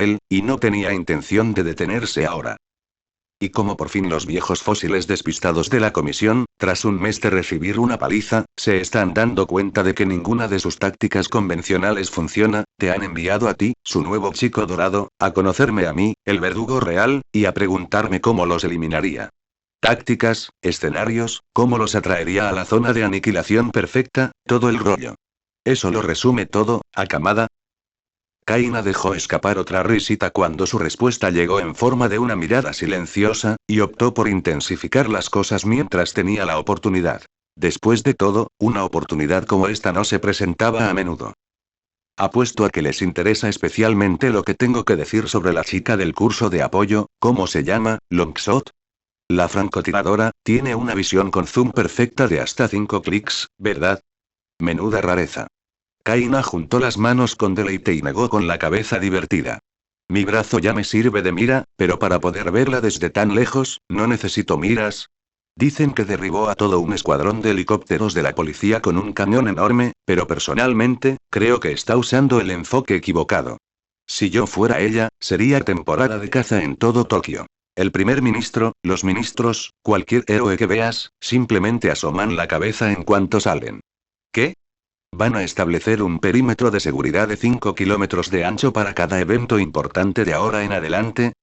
nivel, y no tenía intención de detenerse ahora. Y como por fin los viejos fósiles despistados de la comisión, tras un mes de recibir una paliza, se están dando cuenta de que ninguna de sus tácticas convencionales funciona, te han enviado a ti, su nuevo chico dorado, a conocerme a mí, el verdugo real, y a preguntarme cómo los eliminaría. Tácticas, escenarios, cómo los atraería a la zona de aniquilación perfecta, todo el rollo. ¿Eso lo resume todo, Akamada? Kaina dejó escapar otra risita cuando su respuesta llegó en forma de una mirada silenciosa, y optó por intensificar las cosas mientras tenía la oportunidad. Después de todo, una oportunidad como esta no se presentaba a menudo. Apuesto a que les interesa especialmente lo que tengo que decir sobre la chica del curso de apoyo, ¿cómo se llama? ¿Longshot? La francotiradora, tiene una visión con zoom perfecta de hasta 5 clics, ¿verdad? Menuda rareza. Kaina juntó las manos con deleite y negó con la cabeza divertida. Mi brazo ya me sirve de mira, pero para poder verla desde tan lejos, no necesito miras. Dicen que derribó a todo un escuadrón de helicópteros de la policía con un cañón enorme, pero personalmente, creo que está usando el enfoque equivocado. Si yo fuera ella, sería temporada de caza en todo Tokio. El primer ministro, los ministros, cualquier héroe que veas, simplemente asoman la cabeza en cuanto salen. ¿Qué? ¿Van a establecer un perímetro de seguridad de 5 kilómetros de ancho para cada evento importante de ahora en adelante?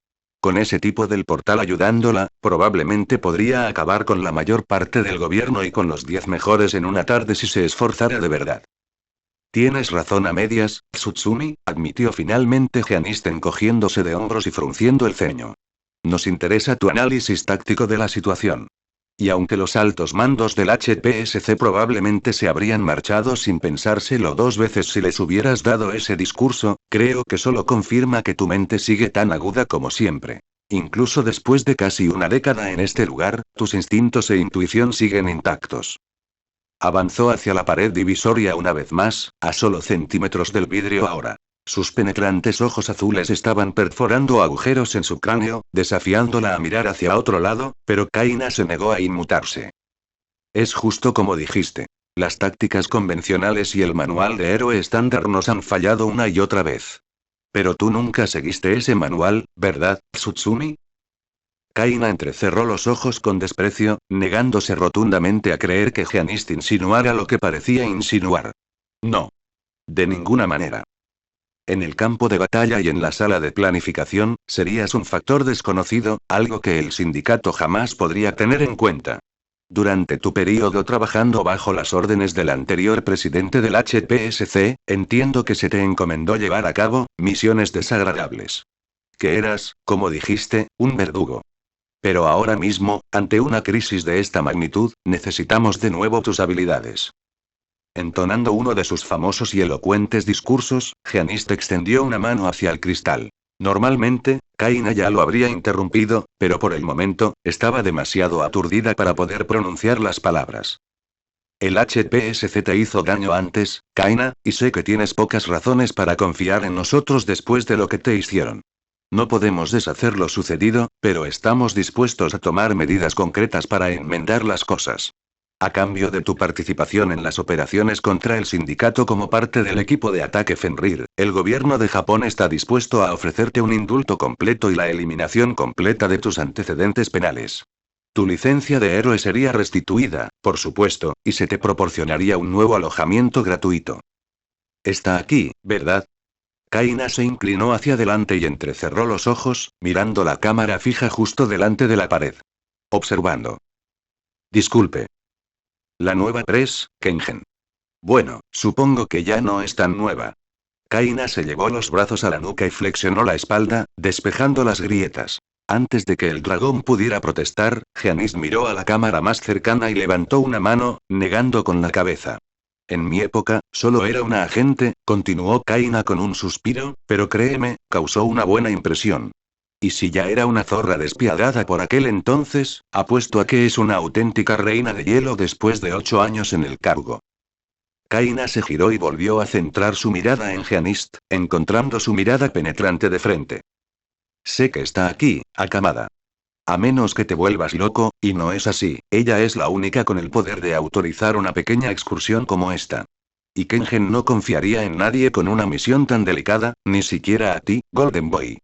Con ese tipo del portal ayudándola, probablemente podría acabar con la mayor parte del gobierno y con los 10 mejores en una tarde si se esforzara de verdad. Tienes razón a medias, Tsutsumi, admitió finalmente Geanist encogiéndose de hombros y frunciendo el ceño. Nos interesa tu análisis táctico de la situación. Y aunque los altos mandos del HPSC probablemente se habrían marchado sin pensárselo 2 veces si les hubieras dado ese discurso, creo que solo confirma que tu mente sigue tan aguda como siempre. Incluso después de casi una década en este lugar, tus instintos e intuición siguen intactos. Avanzó hacia la pared divisoria una vez más, a solo centímetros del vidrio ahora. Sus penetrantes ojos azules estaban perforando agujeros en su cráneo, desafiándola a mirar hacia otro lado, pero Kaina se negó a inmutarse. Es justo como dijiste. Las tácticas convencionales y el manual de héroe estándar nos han fallado una y otra vez. Pero tú nunca seguiste ese manual, ¿verdad, Tsutsumi? Kaina entrecerró los ojos con desprecio, negándose rotundamente a creer que Geanist insinuara lo que parecía insinuar. No. De ninguna manera. En el campo de batalla y en la sala de planificación, serías un factor desconocido, algo que el sindicato jamás podría tener en cuenta. Durante tu periodo trabajando bajo las órdenes del anterior presidente del HPSC, entiendo que se te encomendó llevar a cabo misiones desagradables. Que eras, como dijiste, un verdugo. Pero ahora mismo, ante una crisis de esta magnitud, necesitamos de nuevo tus habilidades. Entonando uno de sus famosos y elocuentes discursos, Geanist extendió una mano hacia el cristal. Normalmente, Kaina ya lo habría interrumpido, pero por el momento, estaba demasiado aturdida para poder pronunciar las palabras. El HPSC te hizo daño antes, Kaina, y sé que tienes pocas razones para confiar en nosotros después de lo que te hicieron. No podemos deshacer lo sucedido, pero estamos dispuestos a tomar medidas concretas para enmendar las cosas. A cambio de tu participación en las operaciones contra el sindicato como parte del equipo de ataque Fenrir, el gobierno de Japón está dispuesto a ofrecerte un indulto completo y la eliminación completa de tus antecedentes penales. Tu licencia de héroe sería restituida, por supuesto, y se te proporcionaría un nuevo alojamiento gratuito. Está aquí, ¿verdad? Kaina se inclinó hacia adelante y entrecerró los ojos, mirando la cámara fija justo delante de la pared. Observando. Disculpe. La nueva Press, Kengen. Bueno, supongo que ya no es tan nueva. Kaina se llevó los brazos a la nuca y flexionó la espalda, despejando las grietas. Antes de que el dragón pudiera protestar, Geanist miró a la cámara más cercana y levantó una mano, negando con la cabeza. En mi época, solo era una agente, continuó Kaina con un suspiro, pero créeme, causó una buena impresión. Y si ya era una zorra despiadada por aquel entonces, apuesto a que es una auténtica reina de hielo después de 8 años en el cargo. Kaina se giró y volvió a centrar su mirada en Geanist, encontrando su mirada penetrante de frente. Sé que está aquí, Akamada. A menos que te vuelvas loco, y no es así, ella es la única con el poder de autorizar una pequeña excursión como esta. Y Kengen no confiaría en nadie con una misión tan delicada, ni siquiera a ti, Golden Boy.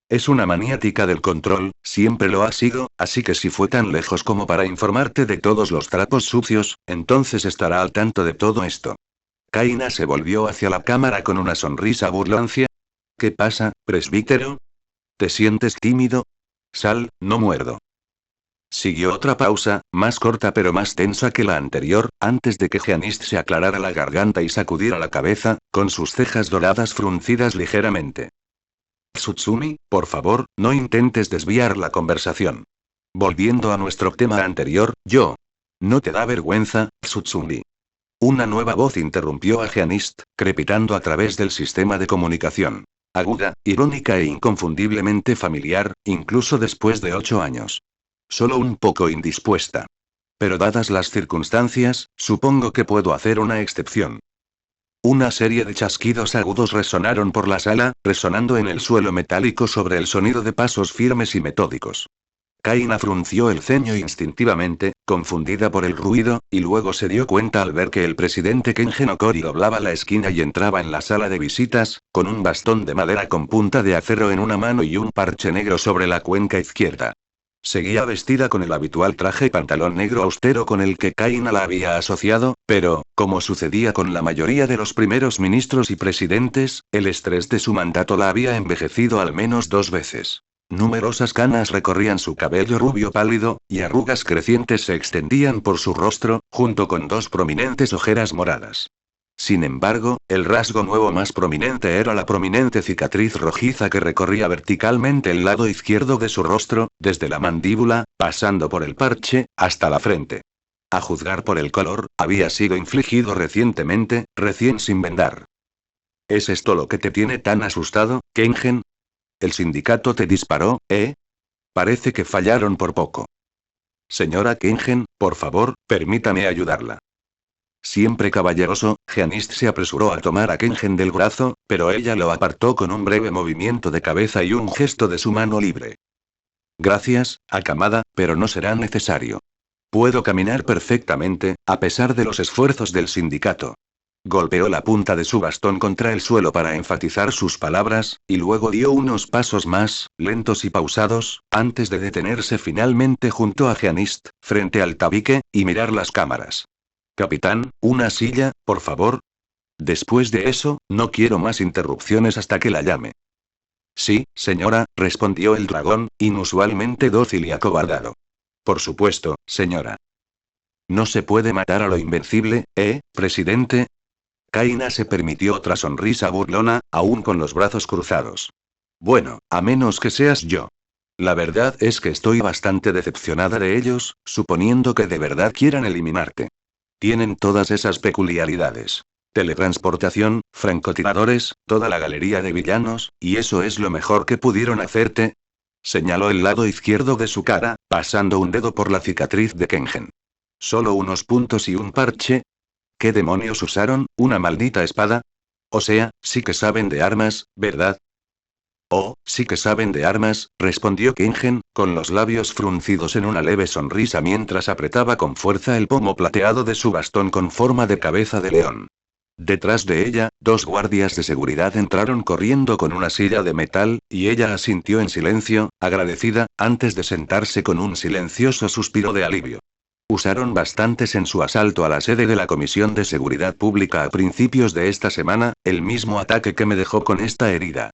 Es una maniática del control, siempre lo ha sido, así que si fue tan lejos como para informarte de todos los trapos sucios, entonces estará al tanto de todo esto. Kaina se volvió hacia la cámara con una sonrisa burlancia. ¿Qué pasa, presbítero? ¿Te sientes tímido? Sal, no muerdo. Siguió otra pausa, más corta pero más tensa que la anterior, antes de que Gianist se aclarara la garganta y sacudiera la cabeza, con sus cejas doradas fruncidas ligeramente. Tsutsumi, por favor, no intentes desviar la conversación. Volviendo a nuestro tema anterior, yo. ¿No te da vergüenza, Tsutsumi? Una nueva voz interrumpió a Gianist, crepitando a través del sistema de comunicación. Aguda, irónica e inconfundiblemente familiar, incluso después de 8 años. Solo un poco indispuesta. Pero dadas las circunstancias, supongo que puedo hacer una excepción. Una serie de chasquidos agudos resonaron por la sala, resonando en el suelo metálico sobre el sonido de pasos firmes y metódicos. Kaina frunció el ceño instintivamente, confundida por el ruido, y luego se dio cuenta al ver que el presidente Kengen Okori doblaba la esquina y entraba en la sala de visitas, con un bastón de madera con punta de acero en una mano y un parche negro sobre la cuenca izquierda. Seguía vestida con el habitual traje y pantalón negro austero con el que Kaina la había asociado, pero, como sucedía con la mayoría de los primeros ministros y presidentes, el estrés de su mandato la había envejecido al menos 2 veces. Numerosas canas recorrían su cabello rubio pálido, y arrugas crecientes se extendían por su rostro, junto con 2 prominentes ojeras moradas. Sin embargo, el rasgo nuevo más prominente era la prominente cicatriz rojiza que recorría verticalmente el lado izquierdo de su rostro, desde la mandíbula, pasando por el parche, hasta la frente. A juzgar por el color, había sido infligido recientemente, recién sin vendar. ¿Es esto lo que te tiene tan asustado, Kengen? El sindicato te disparó, ¿eh? Parece que fallaron por poco. Señora Kengen, por favor, permítame ayudarla. Siempre caballeroso, Gianist se apresuró a tomar a Kengen del brazo, pero ella lo apartó con un breve movimiento de cabeza y un gesto de su mano libre. Gracias, Akamada, pero no será necesario. Puedo caminar perfectamente, a pesar de los esfuerzos del sindicato. Golpeó la punta de su bastón contra el suelo para enfatizar sus palabras, y luego dio unos pasos más, lentos y pausados, antes de detenerse finalmente junto a Gianist, frente al tabique, y mirar las cámaras. Capitán, una silla, por favor. Después de eso, no quiero más interrupciones hasta que la llame. Sí, señora, respondió el dragón, inusualmente dócil y acobardado. Por supuesto, señora. No se puede matar a lo invencible, presidente. Kaina se permitió otra sonrisa burlona, aún con los brazos cruzados. Bueno, a menos que seas yo. La verdad es que estoy bastante decepcionada de ellos, suponiendo que de verdad quieran eliminarte. Tienen todas esas peculiaridades. Teletransportación, francotiradores, toda la galería de villanos, y eso es lo mejor que pudieron hacerte. Señaló el lado izquierdo de su cara, pasando un dedo por la cicatriz de Kengen. Solo unos puntos y un parche. ¿Qué demonios usaron? ¿Una maldita espada? O sea, sí que saben de armas, ¿verdad? Oh, sí que saben de armas, respondió Kengen, con los labios fruncidos en una leve sonrisa mientras apretaba con fuerza el pomo plateado de su bastón con forma de cabeza de león. Detrás de ella, 2 guardias de seguridad entraron corriendo con una silla de metal, y ella asintió en silencio, agradecida, antes de sentarse con un silencioso suspiro de alivio. Usaron bastantes en su asalto a la sede de la Comisión de Seguridad Pública a principios de esta semana, el mismo ataque que me dejó con esta herida.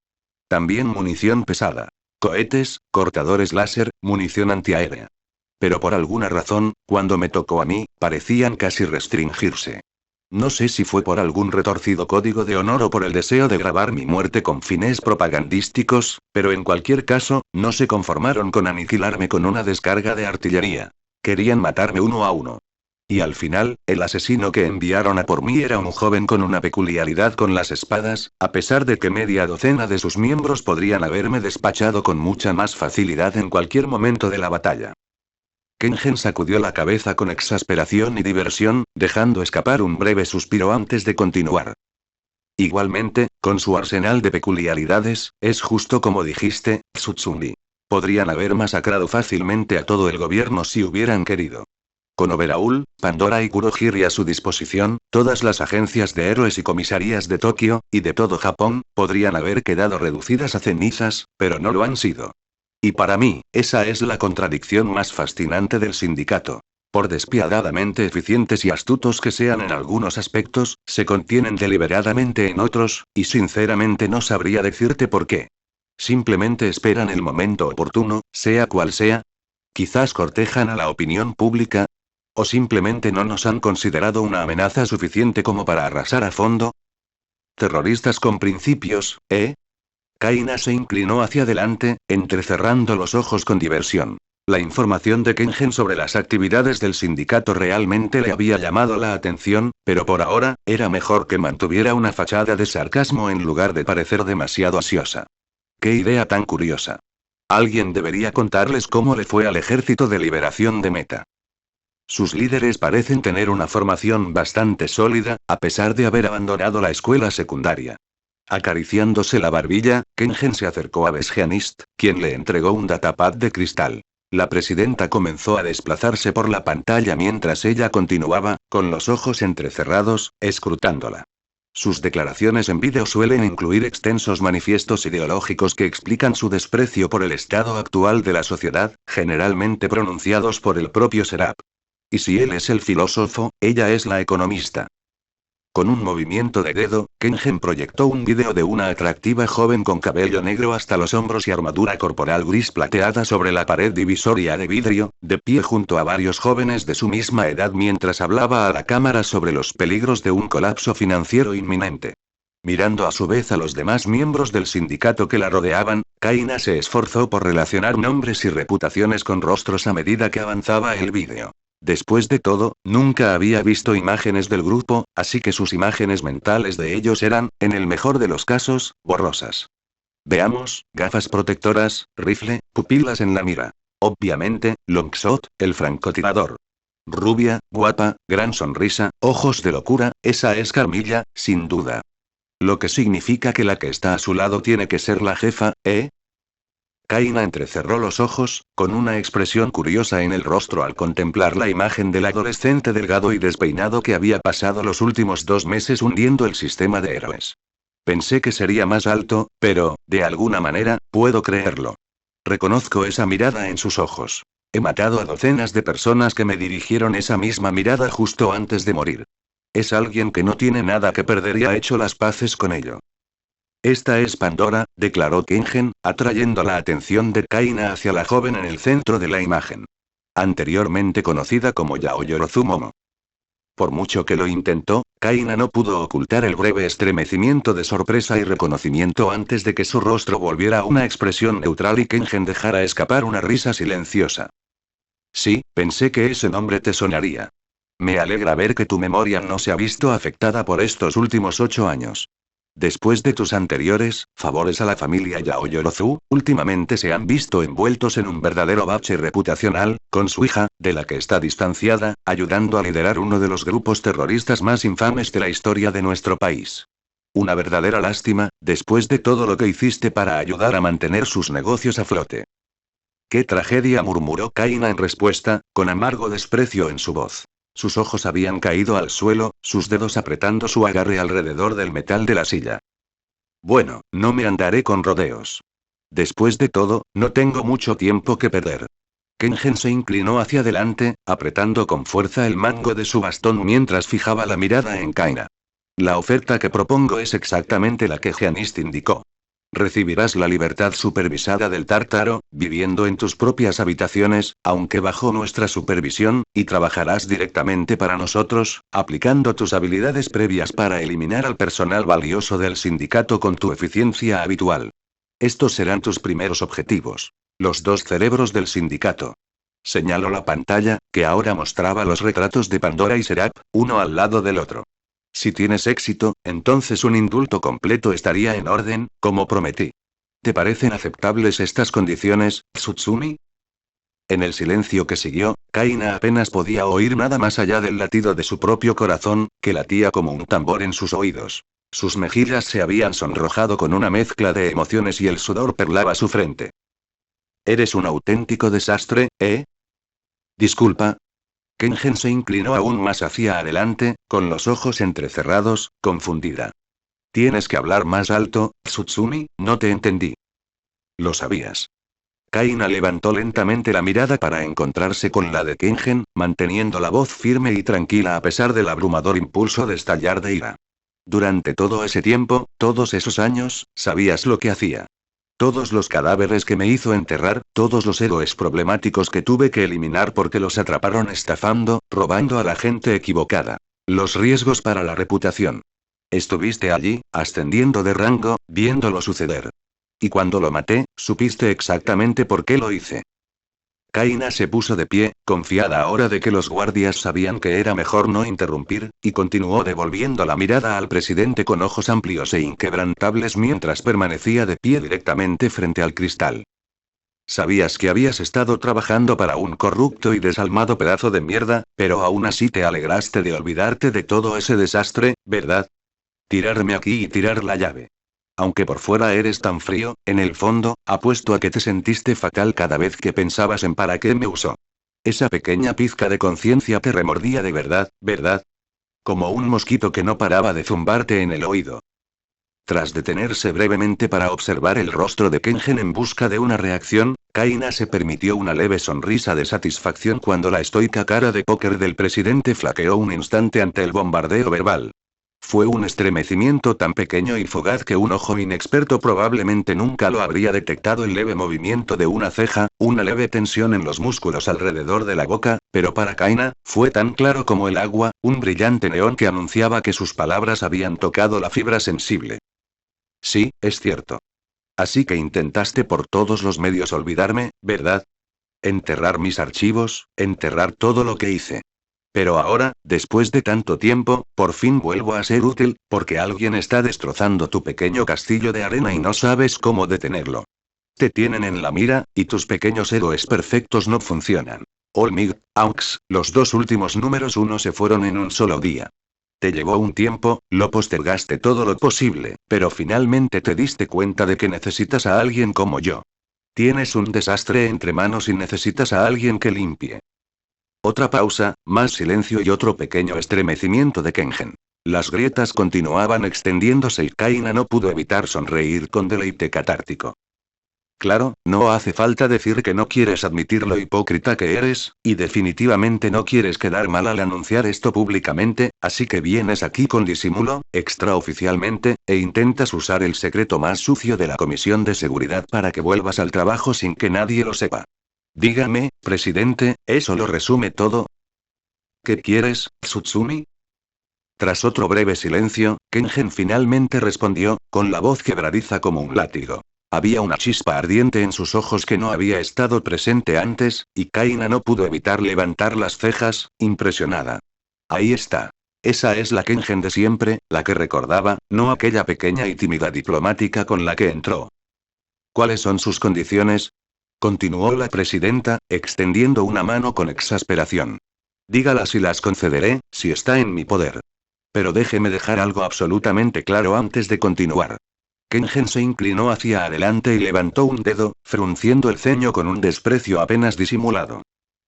También munición pesada. Cohetes, cortadores láser, munición antiaérea. Pero por alguna razón, cuando me tocó a mí, parecían casi restringirse. No sé si fue por algún retorcido código de honor o por el deseo de grabar mi muerte con fines propagandísticos, pero en cualquier caso, no se conformaron con aniquilarme con una descarga de artillería. Querían matarme uno a uno. Y al final, el asesino que enviaron a por mí era un joven con una peculiaridad con las espadas, a pesar de que media docena de sus miembros podrían haberme despachado con mucha más facilidad en cualquier momento de la batalla. Kengen sacudió la cabeza con exasperación y diversión, dejando escapar un breve suspiro antes de continuar. Igualmente, con su arsenal de peculiaridades, es justo como dijiste, Tsutsumi. Podrían haber masacrado fácilmente a todo el gobierno si hubieran querido. Con Overaul, Pandora y Kurohiri a su disposición, todas las agencias de héroes y comisarías de Tokio, y de todo Japón, podrían haber quedado reducidas a cenizas, pero no lo han sido. Y para mí, esa es la contradicción más fascinante del sindicato. Por despiadadamente eficientes y astutos que sean en algunos aspectos, se contienen deliberadamente en otros, y sinceramente no sabría decirte por qué. Simplemente esperan el momento oportuno, sea cual sea. Quizás cortejan a la opinión pública. ¿O simplemente no nos han considerado una amenaza suficiente como para arrasar a fondo? Terroristas con principios, ¿eh? Kaina se inclinó hacia adelante, entrecerrando los ojos con diversión. La información de Kengen sobre las actividades del sindicato realmente le había llamado la atención, pero por ahora, era mejor que mantuviera una fachada de sarcasmo en lugar de parecer demasiado ansiosa. ¡Qué idea tan curiosa! Alguien debería contarles cómo le fue al Ejército de Liberación de Meta. Sus líderes parecen tener una formación bastante sólida, a pesar de haber abandonado la escuela secundaria. Acariciándose la barbilla, Kengen se acercó a Besgeanist, quien le entregó un datapad de cristal. La presidenta comenzó a desplazarse por la pantalla mientras ella continuaba, con los ojos entrecerrados, escrutándola. Sus declaraciones en vídeo suelen incluir extensos manifiestos ideológicos que explican su desprecio por el estado actual de la sociedad, generalmente pronunciados por el propio Serap. Y si él es el filósofo, ella es la economista. Con un movimiento de dedo, Kengen proyectó un vídeo de una atractiva joven con cabello negro hasta los hombros y armadura corporal gris plateada sobre la pared divisoria de vidrio, de pie junto a varios jóvenes de su misma edad mientras hablaba a la cámara sobre los peligros de un colapso financiero inminente. Mirando a su vez a los demás miembros del sindicato que la rodeaban, Kaina se esforzó por relacionar nombres y reputaciones con rostros a medida que avanzaba el vídeo. Después de todo, nunca había visto imágenes del grupo, así que sus imágenes mentales de ellos eran, en el mejor de los casos, borrosas. Veamos, gafas protectoras, rifle, pupilas en la mira. Obviamente, Longshot, el francotirador. Rubia, guapa, gran sonrisa, ojos de locura, esa es Carmilla, sin duda. Lo que significa que la que está a su lado tiene que ser la jefa, ¿eh? Kaina entrecerró los ojos, con una expresión curiosa en el rostro al contemplar la imagen del adolescente delgado y despeinado que había pasado los últimos 2 meses hundiendo el sistema de héroes. Pensé que sería más alto, pero, de alguna manera, puedo creerlo. Reconozco esa mirada en sus ojos. He matado a docenas de personas que me dirigieron esa misma mirada justo antes de morir. Es alguien que no tiene nada que perder y ha hecho las paces con ello. Esta es Pandora, declaró Kengen, atrayendo la atención de Kaina hacia la joven en el centro de la imagen. Anteriormente conocida como Yaoyorozu Momo. Por mucho que lo intentó, Kaina no pudo ocultar el breve estremecimiento de sorpresa y reconocimiento antes de que su rostro volviera a una expresión neutral y Kengen dejara escapar una risa silenciosa. Sí, pensé que ese nombre te sonaría. Me alegra ver que tu memoria no se ha visto afectada por estos últimos 8 años. Después de tus anteriores favores a la familia Yaoyorozu, últimamente se han visto envueltos en un verdadero bache reputacional, con su hija, de la que está distanciada, ayudando a liderar uno de los grupos terroristas más infames de la historia de nuestro país. Una verdadera lástima, después de todo lo que hiciste para ayudar a mantener sus negocios a flote. ¡Qué tragedia!, murmuró Kaina en respuesta, con amargo desprecio en su voz. Sus ojos habían caído al suelo, sus dedos apretando su agarre alrededor del metal de la silla. Bueno, no me andaré con rodeos. Después de todo, no tengo mucho tiempo que perder. Kengen se inclinó hacia adelante, apretando con fuerza el mango de su bastón mientras fijaba la mirada en Kaina. La oferta que propongo es exactamente la que Geanist indicó. Recibirás la libertad supervisada del Tártaro, viviendo en tus propias habitaciones, aunque bajo nuestra supervisión, y trabajarás directamente para nosotros, aplicando tus habilidades previas para eliminar al personal valioso del sindicato con tu eficiencia habitual. Estos serán tus primeros objetivos. Los 2 cerebros del sindicato. Señaló la pantalla, que ahora mostraba los retratos de Pandora y Serap, uno al lado del otro. Si tienes éxito, entonces un indulto completo estaría en orden, como prometí. ¿Te parecen aceptables estas condiciones, Tsutsumi? En el silencio que siguió, Kaina apenas podía oír nada más allá del latido de su propio corazón, que latía como un tambor en sus oídos. Sus mejillas se habían sonrojado con una mezcla de emociones y el sudor perlaba su frente. Eres un auténtico desastre, ¿eh? Disculpa. Kenjen se inclinó aún más hacia adelante, con los ojos entrecerrados, confundida. Tienes que hablar más alto, Tsutsumi, no te entendí. Lo sabías. Kaina levantó lentamente la mirada para encontrarse con la de Kenjen, manteniendo la voz firme y tranquila a pesar del abrumador impulso de estallar de ira. Durante todo ese tiempo, todos esos años, sabías lo que hacía. Todos los cadáveres que me hizo enterrar, todos los héroes problemáticos que tuve que eliminar porque los atraparon estafando, robando a la gente equivocada. Los riesgos para la reputación. Estuviste allí, ascendiendo de rango, viéndolo suceder. Y cuando lo maté, supiste exactamente por qué lo hice. Kaina se puso de pie, confiada ahora de que los guardias sabían que era mejor no interrumpir, y continuó devolviendo la mirada al presidente con ojos amplios e inquebrantables mientras permanecía de pie directamente frente al cristal. Sabías que habías estado trabajando para un corrupto y desalmado pedazo de mierda, pero aún así te alegraste de olvidarte de todo ese desastre, ¿verdad? Tirarme aquí y tirar la llave. Aunque por fuera eres tan frío, en el fondo, apuesto a que te sentiste fatal cada vez que pensabas en para qué me usó. Esa pequeña pizca de conciencia te remordía de verdad, ¿verdad? Como un mosquito que no paraba de zumbarte en el oído. Tras detenerse brevemente para observar el rostro de Kenjen en busca de una reacción, Kaina se permitió una leve sonrisa de satisfacción cuando la estoica cara de póker del presidente flaqueó un instante ante el bombardeo verbal. Fue un estremecimiento tan pequeño y fugaz que un ojo inexperto probablemente nunca lo habría detectado: el leve movimiento de una ceja, una leve tensión en los músculos alrededor de la boca, pero para Kaina, fue tan claro como el agua, un brillante neón que anunciaba que sus palabras habían tocado la fibra sensible. Sí, es cierto. Así que intentaste por todos los medios olvidarme, ¿verdad? Enterrar mis archivos, enterrar todo lo que hice. Pero ahora, después de tanto tiempo, por fin vuelvo a ser útil, porque alguien está destrozando tu pequeño castillo de arena y no sabes cómo detenerlo. Te tienen en la mira, y tus pequeños héroes perfectos no funcionan. Olmig, Aux, los dos últimos números uno se fueron en un solo día. Te llevó un tiempo, lo postergaste todo lo posible, pero finalmente te diste cuenta de que necesitas a alguien como yo. Tienes un desastre entre manos y necesitas a alguien que limpie. Otra pausa, más silencio y otro pequeño estremecimiento de Kenjen. Las grietas continuaban extendiéndose y Kaina no pudo evitar sonreír con deleite catártico. Claro, no hace falta decir que no quieres admitir lo hipócrita que eres, y definitivamente no quieres quedar mal al anunciar esto públicamente, así que vienes aquí con disimulo, extraoficialmente, e intentas usar el secreto más sucio de la Comisión de Seguridad para que vuelvas al trabajo sin que nadie lo sepa. Dígame, presidente, ¿eso lo resume todo? ¿Qué quieres, Tsutsumi? Tras otro breve silencio, Kenjen finalmente respondió, con la voz quebradiza como un látigo. Había una chispa ardiente en sus ojos que no había estado presente antes, y Kaina no pudo evitar levantar las cejas, impresionada. Ahí está. Esa es la Kenjen de siempre, la que recordaba, no aquella pequeña y tímida diplomática con la que entró. ¿Cuáles son sus condiciones? Continuó la presidenta, extendiendo una mano con exasperación. Dígalas y las concederé, si está en mi poder. Pero déjeme dejar algo absolutamente claro antes de continuar. Kenjen se inclinó hacia adelante y levantó un dedo, frunciendo el ceño con un desprecio apenas disimulado.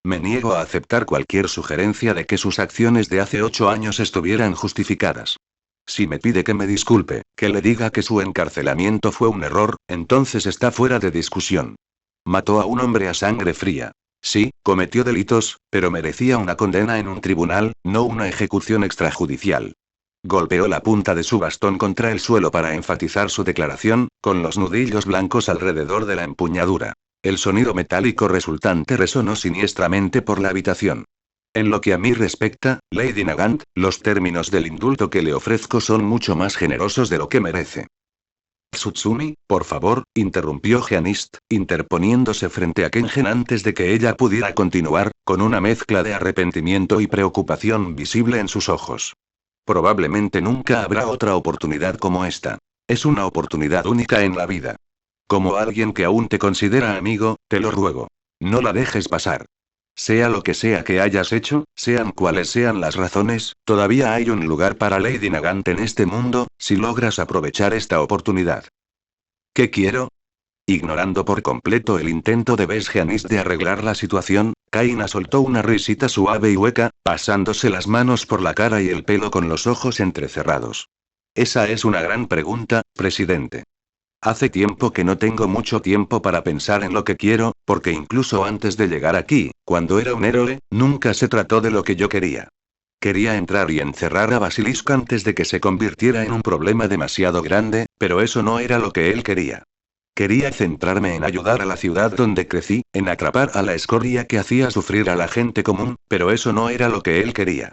Me niego a aceptar cualquier sugerencia de que sus acciones de hace 8 años estuvieran justificadas. Si me pide que me disculpe, que le diga que su encarcelamiento fue un error, entonces está fuera de discusión. Mató a un hombre a sangre fría. Sí, cometió delitos, pero merecía una condena en un tribunal, no una ejecución extrajudicial. Golpeó la punta de su bastón contra el suelo para enfatizar su declaración, con los nudillos blancos alrededor de la empuñadura. El sonido metálico resultante resonó siniestramente por la habitación. En lo que a mí respecta, Lady Nagant, los términos del indulto que le ofrezco son mucho más generosos de lo que merece. Tsutsumi, por favor, interrumpió Geanist, interponiéndose frente a Kenjen antes de que ella pudiera continuar, con una mezcla de arrepentimiento y preocupación visible en sus ojos. Probablemente nunca habrá otra oportunidad como esta. Es una oportunidad única en la vida. Como alguien que aún te considera amigo, te lo ruego. No la dejes pasar. Sea lo que sea que hayas hecho, sean cuales sean las razones, todavía hay un lugar para Lady Nagant en este mundo, si logras aprovechar esta oportunidad. ¿Qué quiero? Ignorando por completo el intento de Besgeanis de arreglar la situación, Kaina soltó una risita suave y hueca, pasándose las manos por la cara y el pelo con los ojos entrecerrados. Esa es una gran pregunta, presidente. Hace tiempo que no tengo mucho tiempo para pensar en lo que quiero, porque incluso antes de llegar aquí, cuando era un héroe, nunca se trató de lo que yo quería. Quería entrar y encerrar a Basilisk antes de que se convirtiera en un problema demasiado grande, pero eso no era lo que él quería. Quería centrarme en ayudar a la ciudad donde crecí, en atrapar a la escoria que hacía sufrir a la gente común, pero eso no era lo que él quería.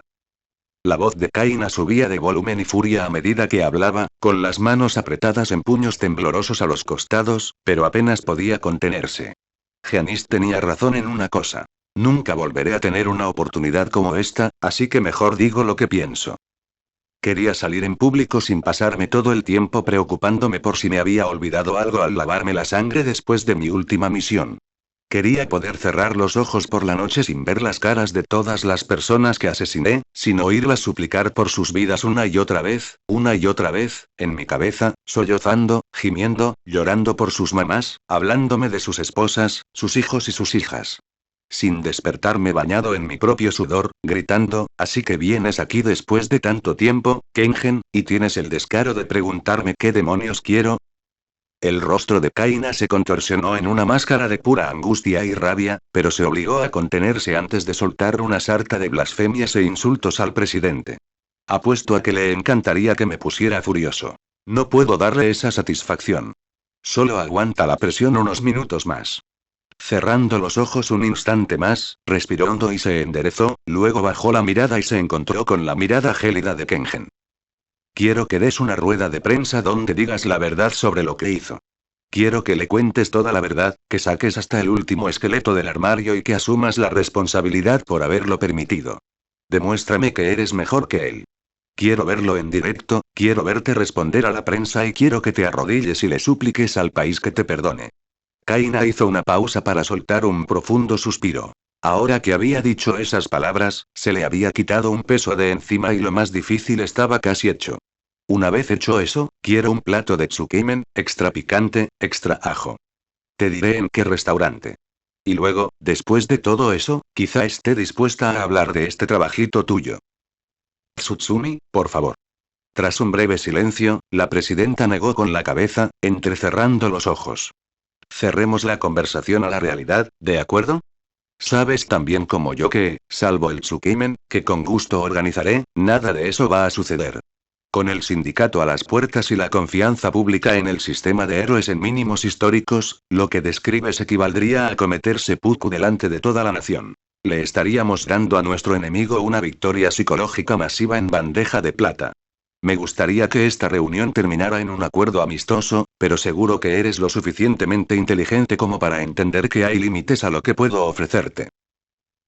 La voz de Kaina subía de volumen y furia a medida que hablaba, con las manos apretadas en puños temblorosos a los costados, pero apenas podía contenerse. Giannis tenía razón en una cosa. Nunca volveré a tener una oportunidad como esta, así que mejor digo lo que pienso. Quería salir en público sin pasarme todo el tiempo preocupándome por si me había olvidado algo al lavarme la sangre después de mi última misión. Quería poder cerrar los ojos por la noche sin ver las caras de todas las personas que asesiné, sin oírlas suplicar por sus vidas una y otra vez, en mi cabeza, sollozando, gimiendo, llorando por sus mamás, hablándome de sus esposas, sus hijos y sus hijas. Sin despertarme bañado en mi propio sudor, gritando, así que vienes aquí después de tanto tiempo, Kengen, y tienes el descaro de preguntarme qué demonios quiero. El rostro de Kaina se contorsionó en una máscara de pura angustia y rabia, pero se obligó a contenerse antes de soltar una sarta de blasfemias e insultos al presidente. Apuesto a que le encantaría que me pusiera furioso. No puedo darle esa satisfacción. Solo aguanta la presión unos minutos más. Cerrando los ojos un instante más, respiró hondo y se enderezó, luego bajó la mirada y se encontró con la mirada gélida de Kengen. Quiero que des una rueda de prensa donde digas la verdad sobre lo que hizo. Quiero que le cuentes toda la verdad, que saques hasta el último esqueleto del armario y que asumas la responsabilidad por haberlo permitido. Demuéstrame que eres mejor que él. Quiero verlo en directo, quiero verte responder a la prensa y quiero que te arrodilles y le supliques al país que te perdone. Kaina hizo una pausa para soltar un profundo suspiro. Ahora que había dicho esas palabras, se le había quitado un peso de encima y lo más difícil estaba casi hecho. Una vez hecho eso, quiero un plato de tsukemen, extra picante, extra ajo. Te diré en qué restaurante. Y luego, después de todo eso, quizá esté dispuesta a hablar de este trabajito tuyo. Tsutsumi, por favor. Tras un breve silencio, la presidenta negó con la cabeza, entrecerrando los ojos. Cerremos la conversación a la realidad, ¿de acuerdo? Sabes tan bien como yo que, salvo el tsukemen, que con gusto organizaré, nada de eso va a suceder. Con el sindicato a las puertas y la confianza pública en el sistema de héroes en mínimos históricos, lo que describes equivaldría a cometer seppuku delante de toda la nación. Le estaríamos dando a nuestro enemigo una victoria psicológica masiva en bandeja de plata. Me gustaría que esta reunión terminara en un acuerdo amistoso, pero seguro que eres lo suficientemente inteligente como para entender que hay límites a lo que puedo ofrecerte.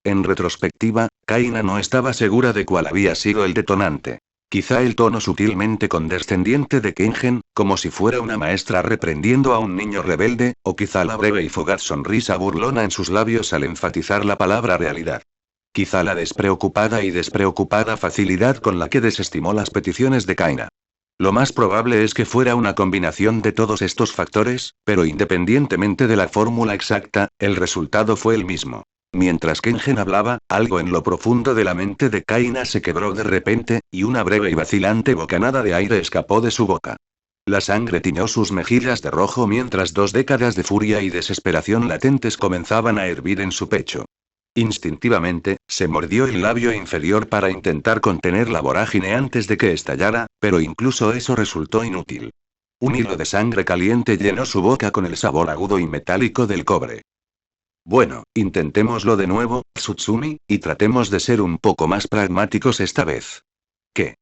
En retrospectiva, Kaina no estaba segura de cuál había sido el detonante. Quizá el tono sutilmente condescendiente de Kengen, como si fuera una maestra reprendiendo a un niño rebelde, o quizá la breve y fugaz sonrisa burlona en sus labios al enfatizar la palabra realidad. Quizá la despreocupada facilidad con la que desestimó las peticiones de Kaina. Lo más probable es que fuera una combinación de todos estos factores, pero independientemente de la fórmula exacta, el resultado fue el mismo. Mientras Kengen hablaba, algo en lo profundo de la mente de Kaina se quebró de repente, y una breve y vacilante bocanada de aire escapó de su boca. La sangre tiñó sus mejillas de rojo mientras 2 décadas de furia y desesperación latentes comenzaban a hervir en su pecho. Instintivamente, se mordió el labio inferior para intentar contener la vorágine antes de que estallara, pero incluso eso resultó inútil. Un hilo de sangre caliente llenó su boca con el sabor agudo y metálico del cobre. Bueno, intentémoslo de nuevo, Tsutsumi, y tratemos de ser un poco más pragmáticos esta vez. ¿Qué?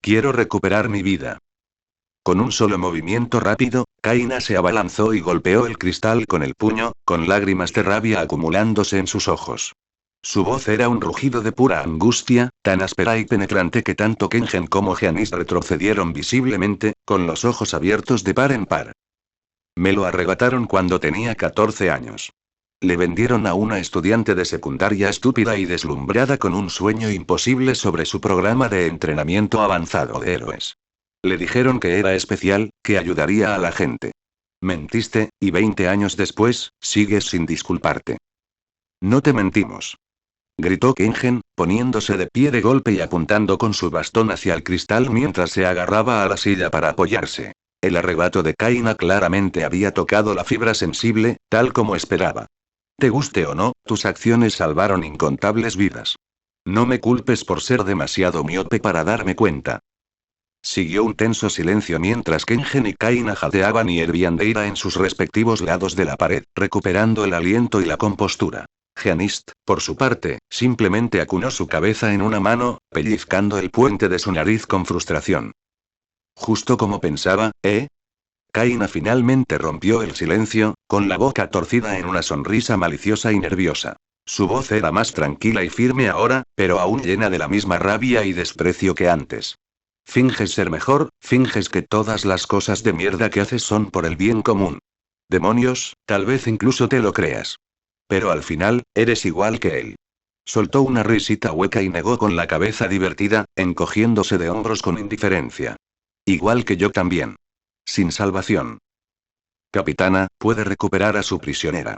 Quiero recuperar mi vida. Con un solo movimiento rápido, Kaina se abalanzó y golpeó el cristal con el puño, con lágrimas de rabia acumulándose en sus ojos. Su voz era un rugido de pura angustia, tan áspera y penetrante que tanto Kengen como Giannis retrocedieron visiblemente, con los ojos abiertos de par en par. Me lo arrebataron cuando tenía 14 años. Le vendieron a una estudiante de secundaria estúpida y deslumbrada con un sueño imposible sobre su programa de entrenamiento avanzado de héroes. Le dijeron que era especial, que ayudaría a la gente. Mentiste, y 20 años después, sigues sin disculparte. No te mentimos. Gritó Kengen, poniéndose de pie de golpe y apuntando con su bastón hacia el cristal mientras se agarraba a la silla para apoyarse. El arrebato de Kaina claramente había tocado la fibra sensible, tal como esperaba. Te guste o no, tus acciones salvaron incontables vidas. No me culpes por ser demasiado miope para darme cuenta. Siguió un tenso silencio mientras Kengen y Kaina jadeaban y hervían de ira en sus respectivos lados de la pared, recuperando el aliento y la compostura. Gianist, por su parte, simplemente acunó su cabeza en una mano, pellizcando el puente de su nariz con frustración. Justo como pensaba, ¿eh? Kaina finalmente rompió el silencio, con la boca torcida en una sonrisa maliciosa y nerviosa. Su voz era más tranquila y firme ahora, pero aún llena de la misma rabia y desprecio que antes. Finges ser mejor, finges que todas las cosas de mierda que haces son por el bien común. Demonios, tal vez incluso te lo creas. Pero al final, eres igual que él. Soltó una risita hueca y negó con la cabeza divertida, encogiéndose de hombros con indiferencia. Igual que yo también. Sin salvación. Capitana, puede recuperar a su prisionera.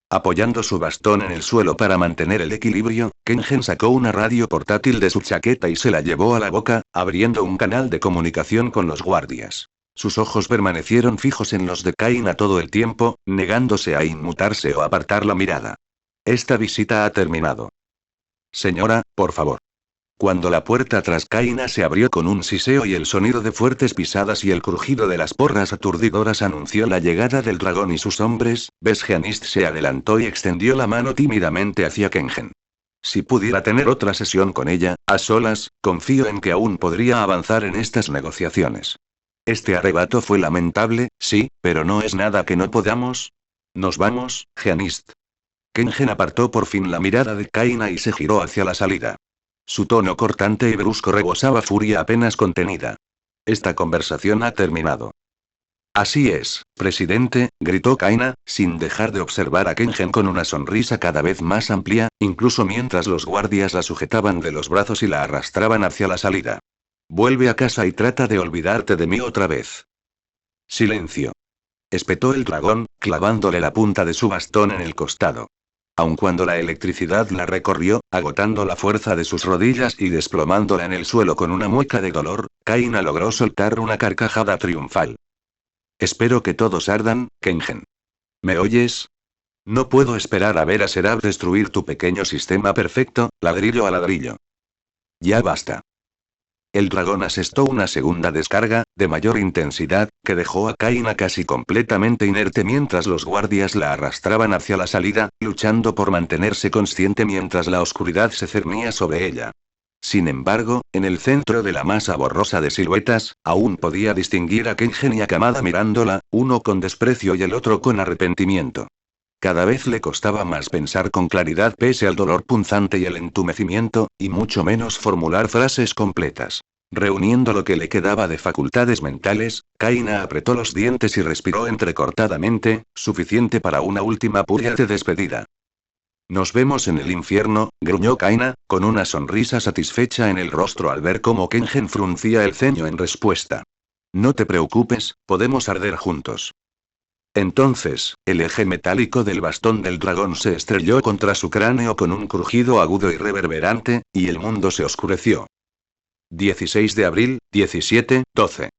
Apoyando su bastón en el suelo para mantener el equilibrio, Kengen sacó una radio portátil de su chaqueta y se la llevó a la boca, abriendo un canal de comunicación con los guardias. Sus ojos permanecieron fijos en los de Kaina todo el tiempo, negándose a inmutarse o apartar la mirada. Esta visita ha terminado. Señora, por favor. Cuando la puerta tras Kaina se abrió con un siseo y el sonido de fuertes pisadas y el crujido de las porras aturdidoras anunció la llegada del dragón y sus hombres, Besgianist se adelantó y extendió la mano tímidamente hacia Kengen. Si pudiera tener otra sesión con ella, a solas, confío en que aún podría avanzar en estas negociaciones. Este arrebato fue lamentable, sí, pero no es nada que no podamos. Nos vamos, Gianist. Kengen apartó por fin la mirada de Kaina y se giró hacia la salida. Su tono cortante y brusco rebosaba furia apenas contenida. Esta conversación ha terminado. Así es, presidente, gritó Kaina, sin dejar de observar a Kengen con una sonrisa cada vez más amplia, incluso mientras los guardias la sujetaban de los brazos y la arrastraban hacia la salida. Vuelve a casa y trata de olvidarte de mí otra vez. Silencio. Espetó el dragón, clavándole la punta de su bastón en el costado. Aun cuando la electricidad la recorrió, agotando la fuerza de sus rodillas y desplomándola en el suelo con una mueca de dolor, Kaina logró soltar una carcajada triunfal. Espero que todos ardan, Kengen. ¿Me oyes? No puedo esperar a ver a Seraph destruir tu pequeño sistema perfecto, ladrillo a ladrillo. Ya basta. El dragón asestó una segunda descarga, de mayor intensidad, que dejó a Kaina casi completamente inerte mientras los guardias la arrastraban hacia la salida, luchando por mantenerse consciente mientras la oscuridad se cernía sobre ella. Sin embargo, en el centro de la masa borrosa de siluetas, aún podía distinguir a Kengen y a Kamada mirándola, uno con desprecio y el otro con arrepentimiento. Cada vez le costaba más pensar con claridad pese al dolor punzante y el entumecimiento, y mucho menos formular frases completas. Reuniendo lo que le quedaba de facultades mentales, Kaina apretó los dientes y respiró entrecortadamente, suficiente para una última puria de despedida. Nos vemos en el infierno, gruñó Kaina, con una sonrisa satisfecha en el rostro al ver cómo Kengen fruncía el ceño en respuesta. No te preocupes, podemos arder juntos. Entonces, el eje metálico del bastón del dragón se estrelló contra su cráneo con un crujido agudo y reverberante, y el mundo se oscureció. 16 de abril, 17:12.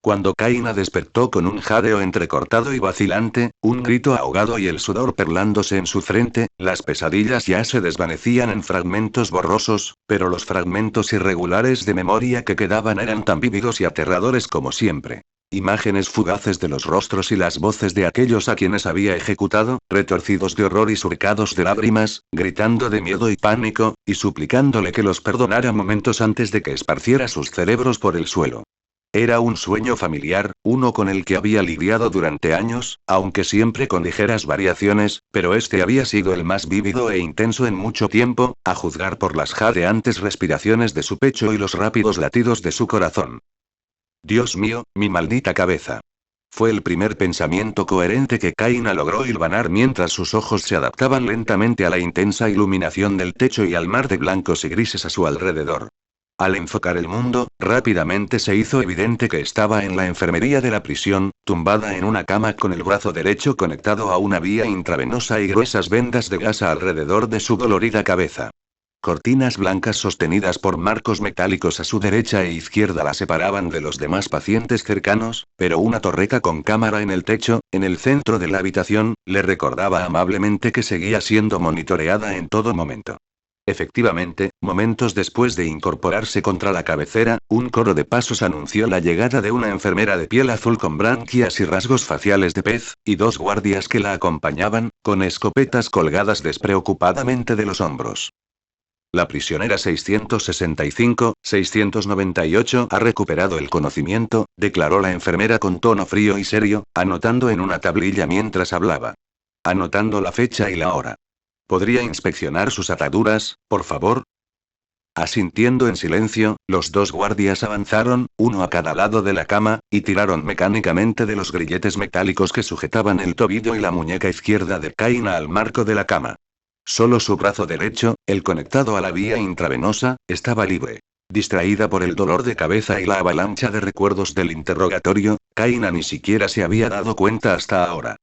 Cuando Kaina despertó con un jadeo entrecortado y vacilante, un grito ahogado y el sudor perlándose en su frente, las pesadillas ya se desvanecían en fragmentos borrosos, pero los fragmentos irregulares de memoria que quedaban eran tan vívidos y aterradores como siempre. Imágenes fugaces de los rostros y las voces de aquellos a quienes había ejecutado, retorcidos de horror y surcados de lágrimas, gritando de miedo y pánico, y suplicándole que los perdonara momentos antes de que esparciera sus cerebros por el suelo. Era un sueño familiar, uno con el que había lidiado durante años, aunque siempre con ligeras variaciones, pero este había sido el más vívido e intenso en mucho tiempo, a juzgar por las jadeantes respiraciones de su pecho y los rápidos latidos de su corazón. Dios mío, mi maldita cabeza. Fue el primer pensamiento coherente que Kaina logró hilvanar mientras sus ojos se adaptaban lentamente a la intensa iluminación del techo y al mar de blancos y grises a su alrededor. Al enfocar el mundo, rápidamente se hizo evidente que estaba en la enfermería de la prisión, tumbada en una cama con el brazo derecho conectado a una vía intravenosa y gruesas vendas de gasa alrededor de su dolorida cabeza. Cortinas blancas sostenidas por marcos metálicos a su derecha e izquierda la separaban de los demás pacientes cercanos, pero una torreta con cámara en el techo, en el centro de la habitación, le recordaba amablemente que seguía siendo monitoreada en todo momento. Efectivamente, momentos después de incorporarse contra la cabecera, un coro de pasos anunció la llegada de una enfermera de piel azul con branquias y rasgos faciales de pez, y dos guardias que la acompañaban, con escopetas colgadas despreocupadamente de los hombros. La prisionera 665-698 ha recuperado el conocimiento, declaró la enfermera con tono frío y serio, anotando en una tablilla mientras hablaba. Anotando la fecha y la hora. ¿Podría inspeccionar sus ataduras, por favor? Asintiendo en silencio, los dos guardias avanzaron, uno a cada lado de la cama, y tiraron mecánicamente de los grilletes metálicos que sujetaban el tobillo y la muñeca izquierda de Kaina al marco de la cama. Solo su brazo derecho, el conectado a la vía intravenosa, estaba libre. Distraída por el dolor de cabeza y la avalancha de recuerdos del interrogatorio, Kaina ni siquiera se había dado cuenta hasta ahora.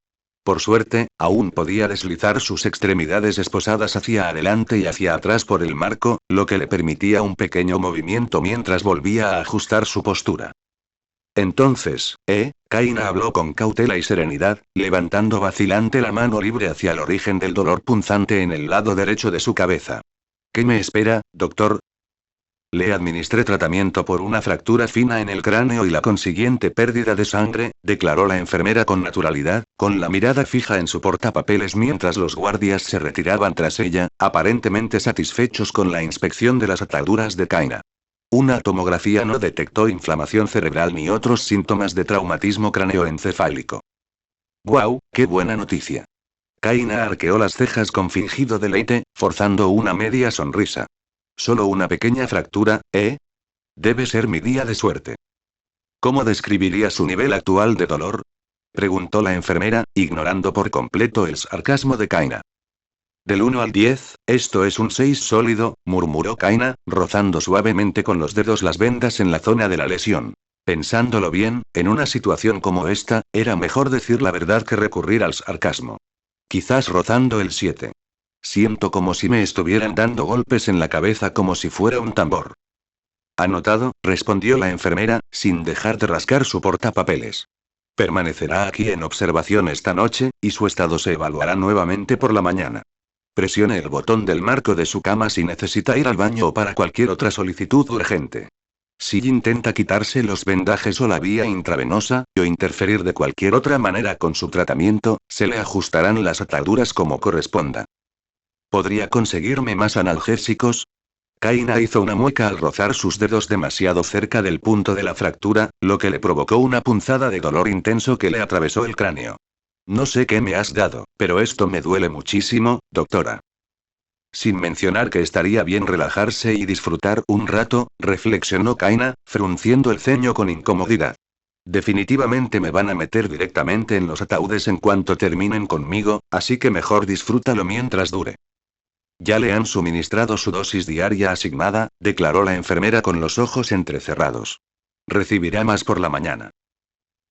Por suerte, aún podía deslizar sus extremidades esposadas hacia adelante y hacia atrás por el marco, lo que le permitía un pequeño movimiento mientras volvía a ajustar su postura. Entonces, Kaina habló con cautela y serenidad, levantando vacilante la mano libre hacia el origen del dolor punzante en el lado derecho de su cabeza. ¿Qué me espera, doctor? Le administré tratamiento por una fractura fina en el cráneo y la consiguiente pérdida de sangre, declaró la enfermera con naturalidad, con la mirada fija en su portapapeles mientras los guardias se retiraban tras ella, aparentemente satisfechos con la inspección de las ataduras de Kaina. Una tomografía no detectó inflamación cerebral ni otros síntomas de traumatismo craneoencefálico. ¡Guau, qué buena noticia! Kaina arqueó las cejas con fingido deleite, forzando una media sonrisa. Solo una pequeña fractura, ¿eh? Debe ser mi día de suerte. ¿Cómo describiría su nivel actual de dolor? Preguntó la enfermera, ignorando por completo el sarcasmo de Kaina. Del 1 al 10, esto es un 6 sólido, murmuró Kaina, rozando suavemente con los dedos las vendas en la zona de la lesión. Pensándolo bien, en una situación como esta, era mejor decir la verdad que recurrir al sarcasmo. Quizás rozando el 7. Siento como si me estuvieran dando golpes en la cabeza como si fuera un tambor. Anotado, respondió la enfermera, sin dejar de rascar su portapapeles. Permanecerá aquí en observación esta noche, y su estado se evaluará nuevamente por la mañana. Presione el botón del marco de su cama si necesita ir al baño o para cualquier otra solicitud urgente. Si intenta quitarse los vendajes o la vía intravenosa, o interferir de cualquier otra manera con su tratamiento, se le ajustarán las ataduras como corresponda. ¿Podría conseguirme más analgésicos? Kaina hizo una mueca al rozar sus dedos demasiado cerca del punto de la fractura, lo que le provocó una punzada de dolor intenso que le atravesó el cráneo. No sé qué me has dado, pero esto me duele muchísimo, doctora. Sin mencionar que estaría bien relajarse y disfrutar un rato, reflexionó Kaina, frunciendo el ceño con incomodidad. Definitivamente me van a meter directamente en los ataúdes en cuanto terminen conmigo, así que mejor disfrútalo mientras dure. Ya le han suministrado su dosis diaria asignada, declaró la enfermera con los ojos entrecerrados. Recibirá más por la mañana.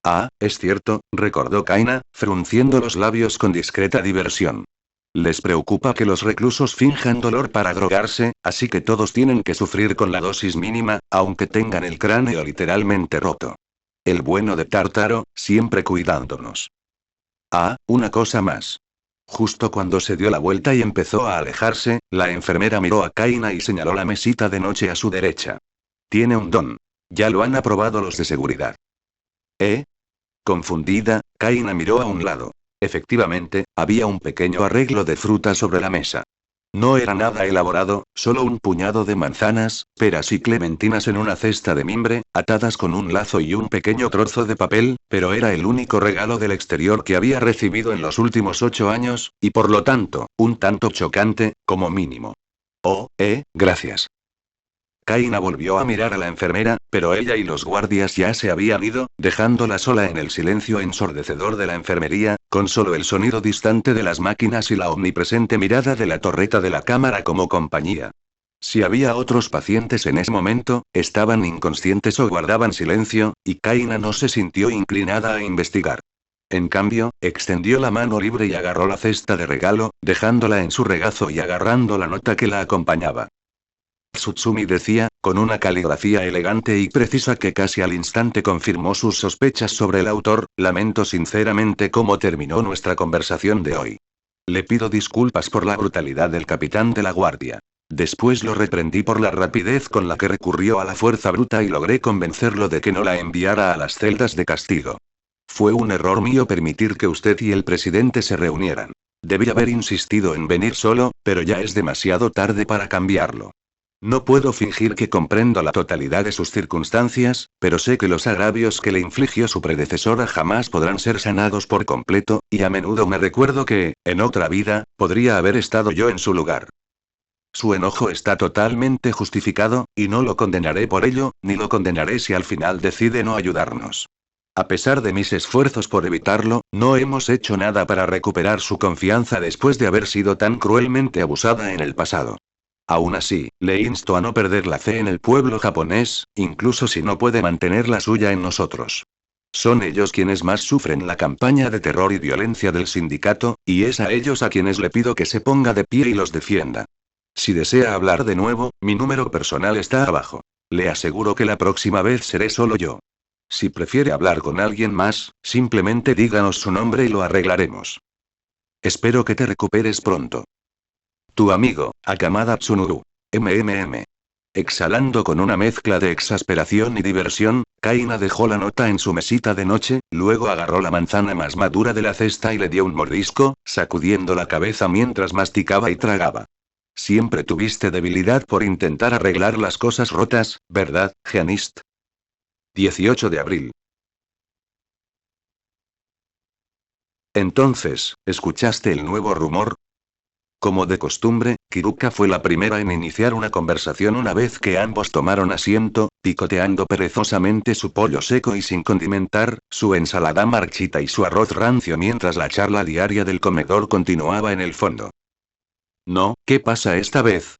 Ah, es cierto, recordó Kaina, frunciendo los labios con discreta diversión. Les preocupa que los reclusos finjan dolor para drogarse, así que todos tienen que sufrir con la dosis mínima, aunque tengan el cráneo literalmente roto. El bueno de Tártaro, siempre cuidándonos. Ah, una cosa más. Justo cuando se dio la vuelta y empezó a alejarse, la enfermera miró a Kaina y señaló la mesita de noche a su derecha. Tiene un don. Ya lo han aprobado los de seguridad. ¿Eh? Confundida, Kaina miró a un lado. Efectivamente, había un pequeño arreglo de fruta sobre la mesa. No era nada elaborado, solo un puñado de manzanas, peras y clementinas en una cesta de mimbre, atadas con un lazo y un pequeño trozo de papel, pero era el único regalo del exterior que había recibido en los últimos 8 años, y por lo tanto, un tanto chocante, como mínimo. Oh, gracias. Kaina volvió a mirar a la enfermera, pero ella y los guardias ya se habían ido, dejándola sola en el silencio ensordecedor de la enfermería, con solo el sonido distante de las máquinas y la omnipresente mirada de la torreta de la cámara como compañía. Si había otros pacientes en ese momento, estaban inconscientes o guardaban silencio, y Kaina no se sintió inclinada a investigar. En cambio, extendió la mano libre y agarró la cesta de regalo, dejándola en su regazo y agarrando la nota que la acompañaba. Tsutsumi decía, con una caligrafía elegante y precisa que casi al instante confirmó sus sospechas sobre el autor: lamento sinceramente cómo terminó nuestra conversación de hoy. Le pido disculpas por la brutalidad del capitán de la guardia. Después lo reprendí por la rapidez con la que recurrió a la fuerza bruta y logré convencerlo de que no la enviara a las celdas de castigo. Fue un error mío permitir que usted y el presidente se reunieran. Debí haber insistido en venir solo, pero ya es demasiado tarde para cambiarlo. No puedo fingir que comprendo la totalidad de sus circunstancias, pero sé que los agravios que le infligió su predecesora jamás podrán ser sanados por completo, y a menudo me recuerdo que, en otra vida, podría haber estado yo en su lugar. Su enojo está totalmente justificado, y no lo condenaré por ello, ni lo condenaré si al final decide no ayudarnos. A pesar de mis esfuerzos por evitarlo, no hemos hecho nada para recuperar su confianza después de haber sido tan cruelmente abusada en el pasado. Aún así, le insto a no perder la fe en el pueblo japonés, incluso si no puede mantener la suya en nosotros. Son ellos quienes más sufren la campaña de terror y violencia del sindicato, y es a ellos a quienes le pido que se ponga de pie y los defienda. Si desea hablar de nuevo, mi número personal está abajo. Le aseguro que la próxima vez seré solo yo. Si prefiere hablar con alguien más, simplemente díganos su nombre y lo arreglaremos. Espero que te recuperes pronto. Tu amigo, Akamada Tsunuru. MMM. Exhalando con una mezcla de exasperación y diversión, Kaina dejó la nota en su mesita de noche, luego agarró la manzana más madura de la cesta y le dio un mordisco, sacudiendo la cabeza mientras masticaba y tragaba. Siempre tuviste debilidad por intentar arreglar las cosas rotas, ¿verdad, Gianist? 18 de abril. Entonces, ¿escuchaste el nuevo rumor? Como de costumbre, Kiruka fue la primera en iniciar una conversación una vez que ambos tomaron asiento, picoteando perezosamente su pollo seco y sin condimentar, su ensalada marchita y su arroz rancio mientras la charla diaria del comedor continuaba en el fondo. No, ¿qué pasa esta vez?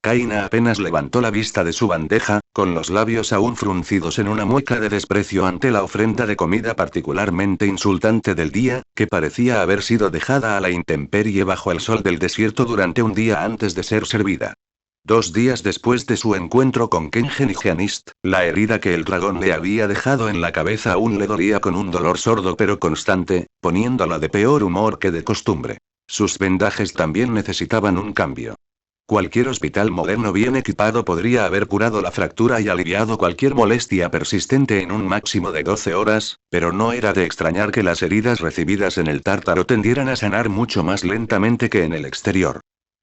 Kaina apenas levantó la vista de su bandeja, con los labios aún fruncidos en una mueca de desprecio ante la ofrenda de comida particularmente insultante del día, que parecía haber sido dejada a la intemperie bajo el sol del desierto durante un día antes de ser servida. 2 días después de su encuentro con Kengen y Gianist, la herida que el dragón le había dejado en la cabeza aún le dolía con un dolor sordo pero constante, poniéndola de peor humor que de costumbre. Sus vendajes también necesitaban un cambio. Cualquier hospital moderno bien equipado podría haber curado la fractura y aliviado cualquier molestia persistente en un máximo de 12 horas, pero no era de extrañar que las heridas recibidas en el tártaro tendieran a sanar mucho más lentamente que en el exterior.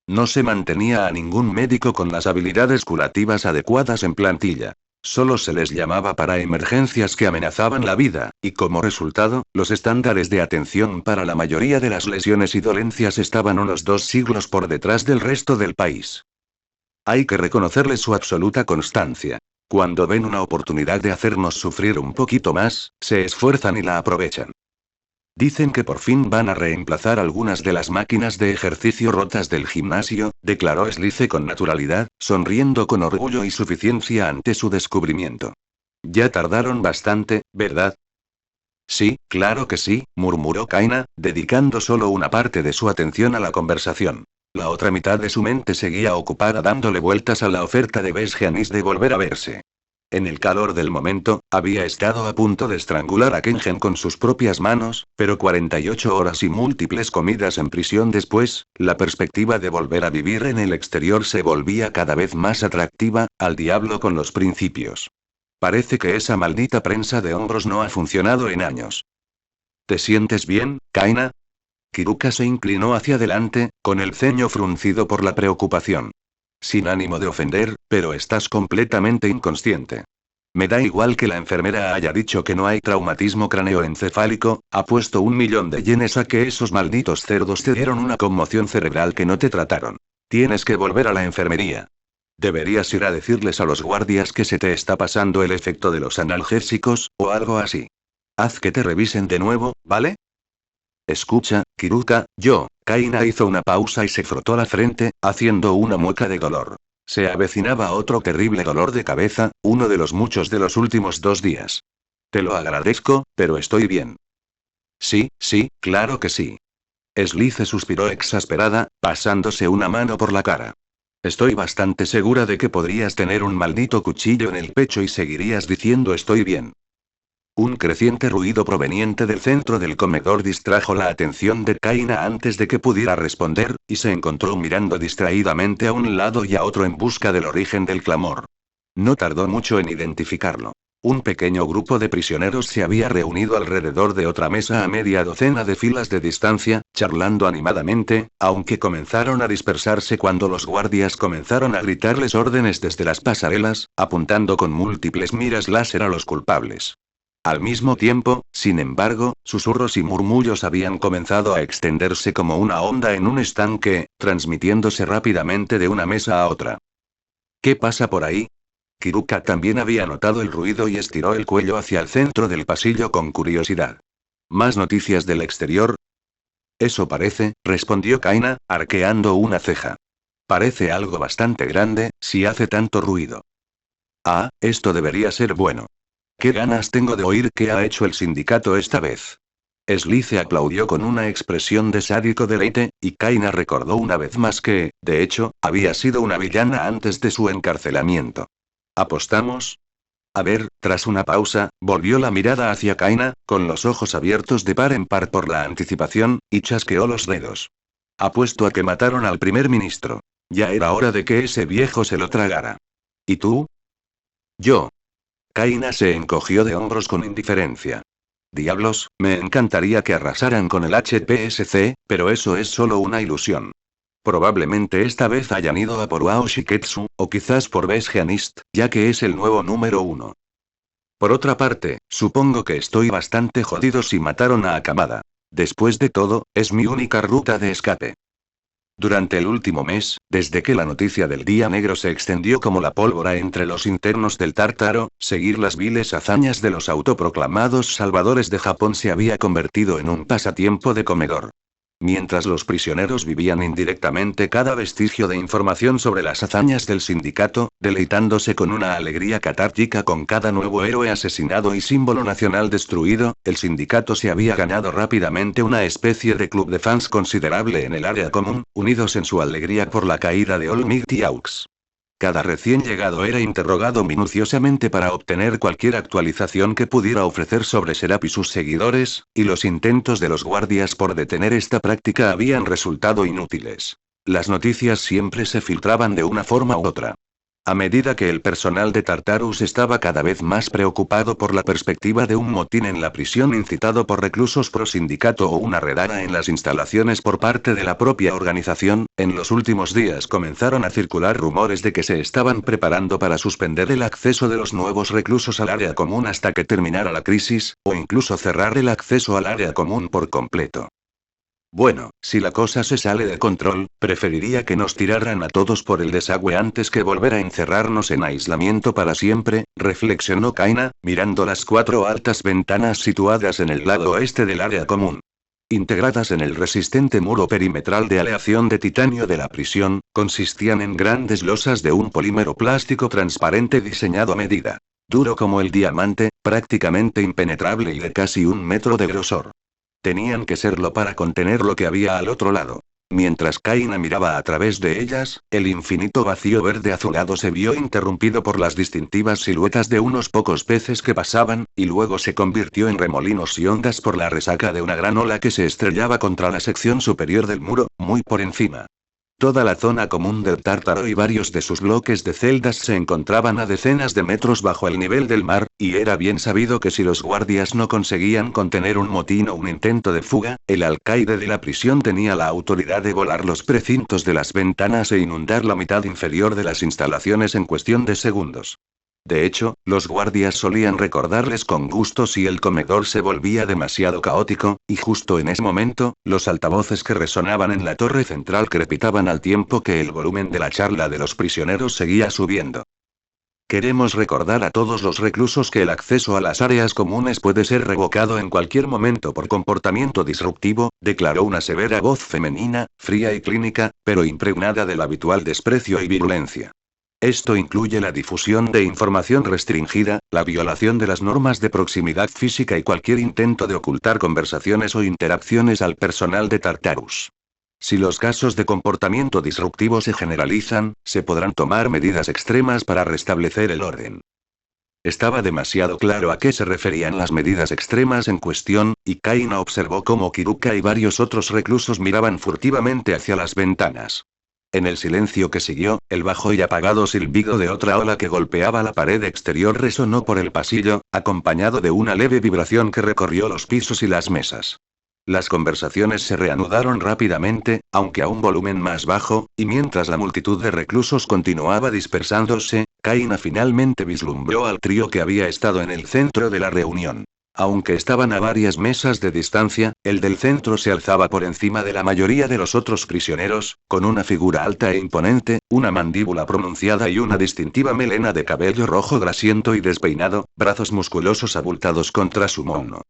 No se mantenía a ningún médico con las habilidades curativas adecuadas en plantilla. Solo se les llamaba para emergencias que amenazaban la vida, y como resultado, los estándares de atención para la mayoría de las lesiones y dolencias estaban unos 2 siglos por detrás del resto del país. Hay que reconocerles su absoluta constancia. Cuando ven una oportunidad de hacernos sufrir un poquito más, se esfuerzan y la aprovechan. Dicen que por fin van a reemplazar algunas de las máquinas de ejercicio rotas del gimnasio, declaró Slice con naturalidad, sonriendo con orgullo y suficiencia ante su descubrimiento. Ya tardaron bastante, ¿verdad? Sí, claro que sí, murmuró Kaina, dedicando solo una parte de su atención a la conversación. La otra mitad de su mente seguía ocupada dándole vueltas a la oferta de Besgianis de volver a verse. En el calor del momento, había estado a punto de estrangular a Kengen con sus propias manos, pero 48 horas y múltiples comidas en prisión después, la perspectiva de volver a vivir en el exterior se volvía cada vez más atractiva. Al diablo con los principios. Parece que esa maldita prensa de hombros no ha funcionado en años. ¿Te sientes bien, Kaina? Kiruka se inclinó hacia adelante, con el ceño fruncido por la preocupación. Sin ánimo de ofender, pero estás completamente inconsciente. Me da igual que la enfermera haya dicho que no hay traumatismo craneoencefálico, apuesto 1.000.000 de yenes a que esos malditos cerdos te dieron una conmoción cerebral que no te trataron. Tienes que volver a la enfermería. Deberías ir a decirles a los guardias que se te está pasando el efecto de los analgésicos, o algo así. Haz que te revisen de nuevo, ¿vale? Escucha, Kiruka, Kaina hizo una pausa y se frotó la frente, haciendo una mueca de dolor. Se avecinaba otro terrible dolor de cabeza, uno de los muchos de los últimos 2 días. Te lo agradezco, pero estoy bien. Sí, sí, claro que sí. Slice suspiró exasperada, pasándose una mano por la cara. Estoy bastante segura de que podrías tener un maldito cuchillo en el pecho y seguirías diciendo estoy bien. Un creciente ruido proveniente del centro del comedor distrajo la atención de Kaina antes de que pudiera responder, y se encontró mirando distraídamente a un lado y a otro en busca del origen del clamor. No tardó mucho en identificarlo. Un pequeño grupo de prisioneros se había reunido alrededor de otra mesa a media docena de filas de distancia, charlando animadamente, aunque comenzaron a dispersarse cuando los guardias comenzaron a gritarles órdenes desde las pasarelas, apuntando con múltiples miras láser a los culpables. Al mismo tiempo, sin embargo, susurros y murmullos habían comenzado a extenderse como una onda en un estanque, transmitiéndose rápidamente de una mesa a otra. ¿Qué pasa por ahí? Kiruka también había notado el ruido y estiró el cuello hacia el centro del pasillo con curiosidad. ¿Más noticias del exterior? Eso parece, respondió Kaina, arqueando una ceja. Parece algo bastante grande, si hace tanto ruido. Ah, esto debería ser bueno. ¿Qué ganas tengo de oír qué ha hecho el sindicato esta vez? Slice aplaudió con una expresión de sádico deleite, y Kaina recordó una vez más que, de hecho, había sido una villana antes de su encarcelamiento. ¿Apostamos? A ver, tras una pausa, volvió la mirada hacia Kaina, con los ojos abiertos de par en par por la anticipación, y chasqueó los dedos. Apuesto a que mataron al primer ministro. Ya era hora de que ese viejo se lo tragara. ¿Y tú? Yo. Kaina se encogió de hombros con indiferencia. Diablos, me encantaría que arrasaran con el HPSC, pero eso es solo una ilusión. Probablemente esta vez hayan ido a por Wao Shiketsu, o quizás por Besgeanist, ya que es el nuevo número 1. Por otra parte, supongo que estoy bastante jodido si mataron a Akamada. Después de todo, es mi única ruta de escape. Durante el último mes, desde que la noticia del Día Negro se extendió como la pólvora entre los internos del Tártaro, seguir las viles hazañas de los autoproclamados salvadores de Japón se había convertido en un pasatiempo de comedor. Mientras los prisioneros vivían indirectamente cada vestigio de información sobre las hazañas del sindicato, deleitándose con una alegría catártica con cada nuevo héroe asesinado y símbolo nacional destruido, el sindicato se había ganado rápidamente una especie de club de fans considerable en el área común, unidos en su alegría por la caída de All Mighty Aux. Cada recién llegado era interrogado minuciosamente para obtener cualquier actualización que pudiera ofrecer sobre Serap y sus seguidores, y los intentos de los guardias por detener esta práctica habían resultado inútiles. Las noticias siempre se filtraban de una forma u otra. A medida que el personal de Tartarus estaba cada vez más preocupado por la perspectiva de un motín en la prisión incitado por reclusos pro sindicato o una redada en las instalaciones por parte de la propia organización, en los últimos días comenzaron a circular rumores de que se estaban preparando para suspender el acceso de los nuevos reclusos al área común hasta que terminara la crisis, o incluso cerrar el acceso al área común por completo. Bueno, si la cosa se sale de control, preferiría que nos tiraran a todos por el desagüe antes que volver a encerrarnos en aislamiento para siempre, reflexionó Kaina, mirando las 4 altas ventanas situadas en el lado oeste del área común. Integradas en el resistente muro perimetral de aleación de titanio de la prisión, consistían en grandes losas de un polímero plástico transparente diseñado a medida. Duro como el diamante, prácticamente impenetrable y de casi 1 metro de grosor. Tenían que serlo para contener lo que había al otro lado. Mientras Kaina miraba a través de ellas, el infinito vacío verde azulado se vio interrumpido por las distintivas siluetas de unos pocos peces que pasaban, y luego se convirtió en remolinos y ondas por la resaca de una gran ola que se estrellaba contra la sección superior del muro, muy por encima. Toda la zona común del Tártaro y varios de sus bloques de celdas se encontraban a decenas de metros bajo el nivel del mar, y era bien sabido que si los guardias no conseguían contener un motín o un intento de fuga, el alcaide de la prisión tenía la autoridad de volar los precintos de las ventanas e inundar la mitad inferior de las instalaciones en cuestión de segundos. De hecho, los guardias solían recordarles con gusto si el comedor se volvía demasiado caótico, y justo en ese momento, los altavoces que resonaban en la torre central crepitaban al tiempo que el volumen de la charla de los prisioneros seguía subiendo. Queremos recordar a todos los reclusos que el acceso a las áreas comunes puede ser revocado en cualquier momento por comportamiento disruptivo, declaró una severa voz femenina, fría y clínica, pero impregnada del habitual desprecio y virulencia. Esto incluye la difusión de información restringida, la violación de las normas de proximidad física y cualquier intento de ocultar conversaciones o interacciones al personal de Tartarus. Si los casos de comportamiento disruptivo se generalizan, se podrán tomar medidas extremas para restablecer el orden. Estaba demasiado claro a qué se referían las medidas extremas en cuestión, y Kaina observó cómo Kiruka y varios otros reclusos miraban furtivamente hacia las ventanas. En el silencio que siguió, el bajo y apagado silbido de otra ola que golpeaba la pared exterior resonó por el pasillo, acompañado de una leve vibración que recorrió los pisos y las mesas. Las conversaciones se reanudaron rápidamente, aunque a un volumen más bajo, y mientras la multitud de reclusos continuaba dispersándose, Kaina finalmente vislumbró al trío que había estado en el centro de la reunión. Aunque estaban a varias mesas de distancia, el del centro se alzaba por encima de la mayoría de los otros prisioneros, con una figura alta e imponente, una mandíbula pronunciada y una distintiva melena de cabello rojo grasiento y despeinado, brazos musculosos abultados contra su mono.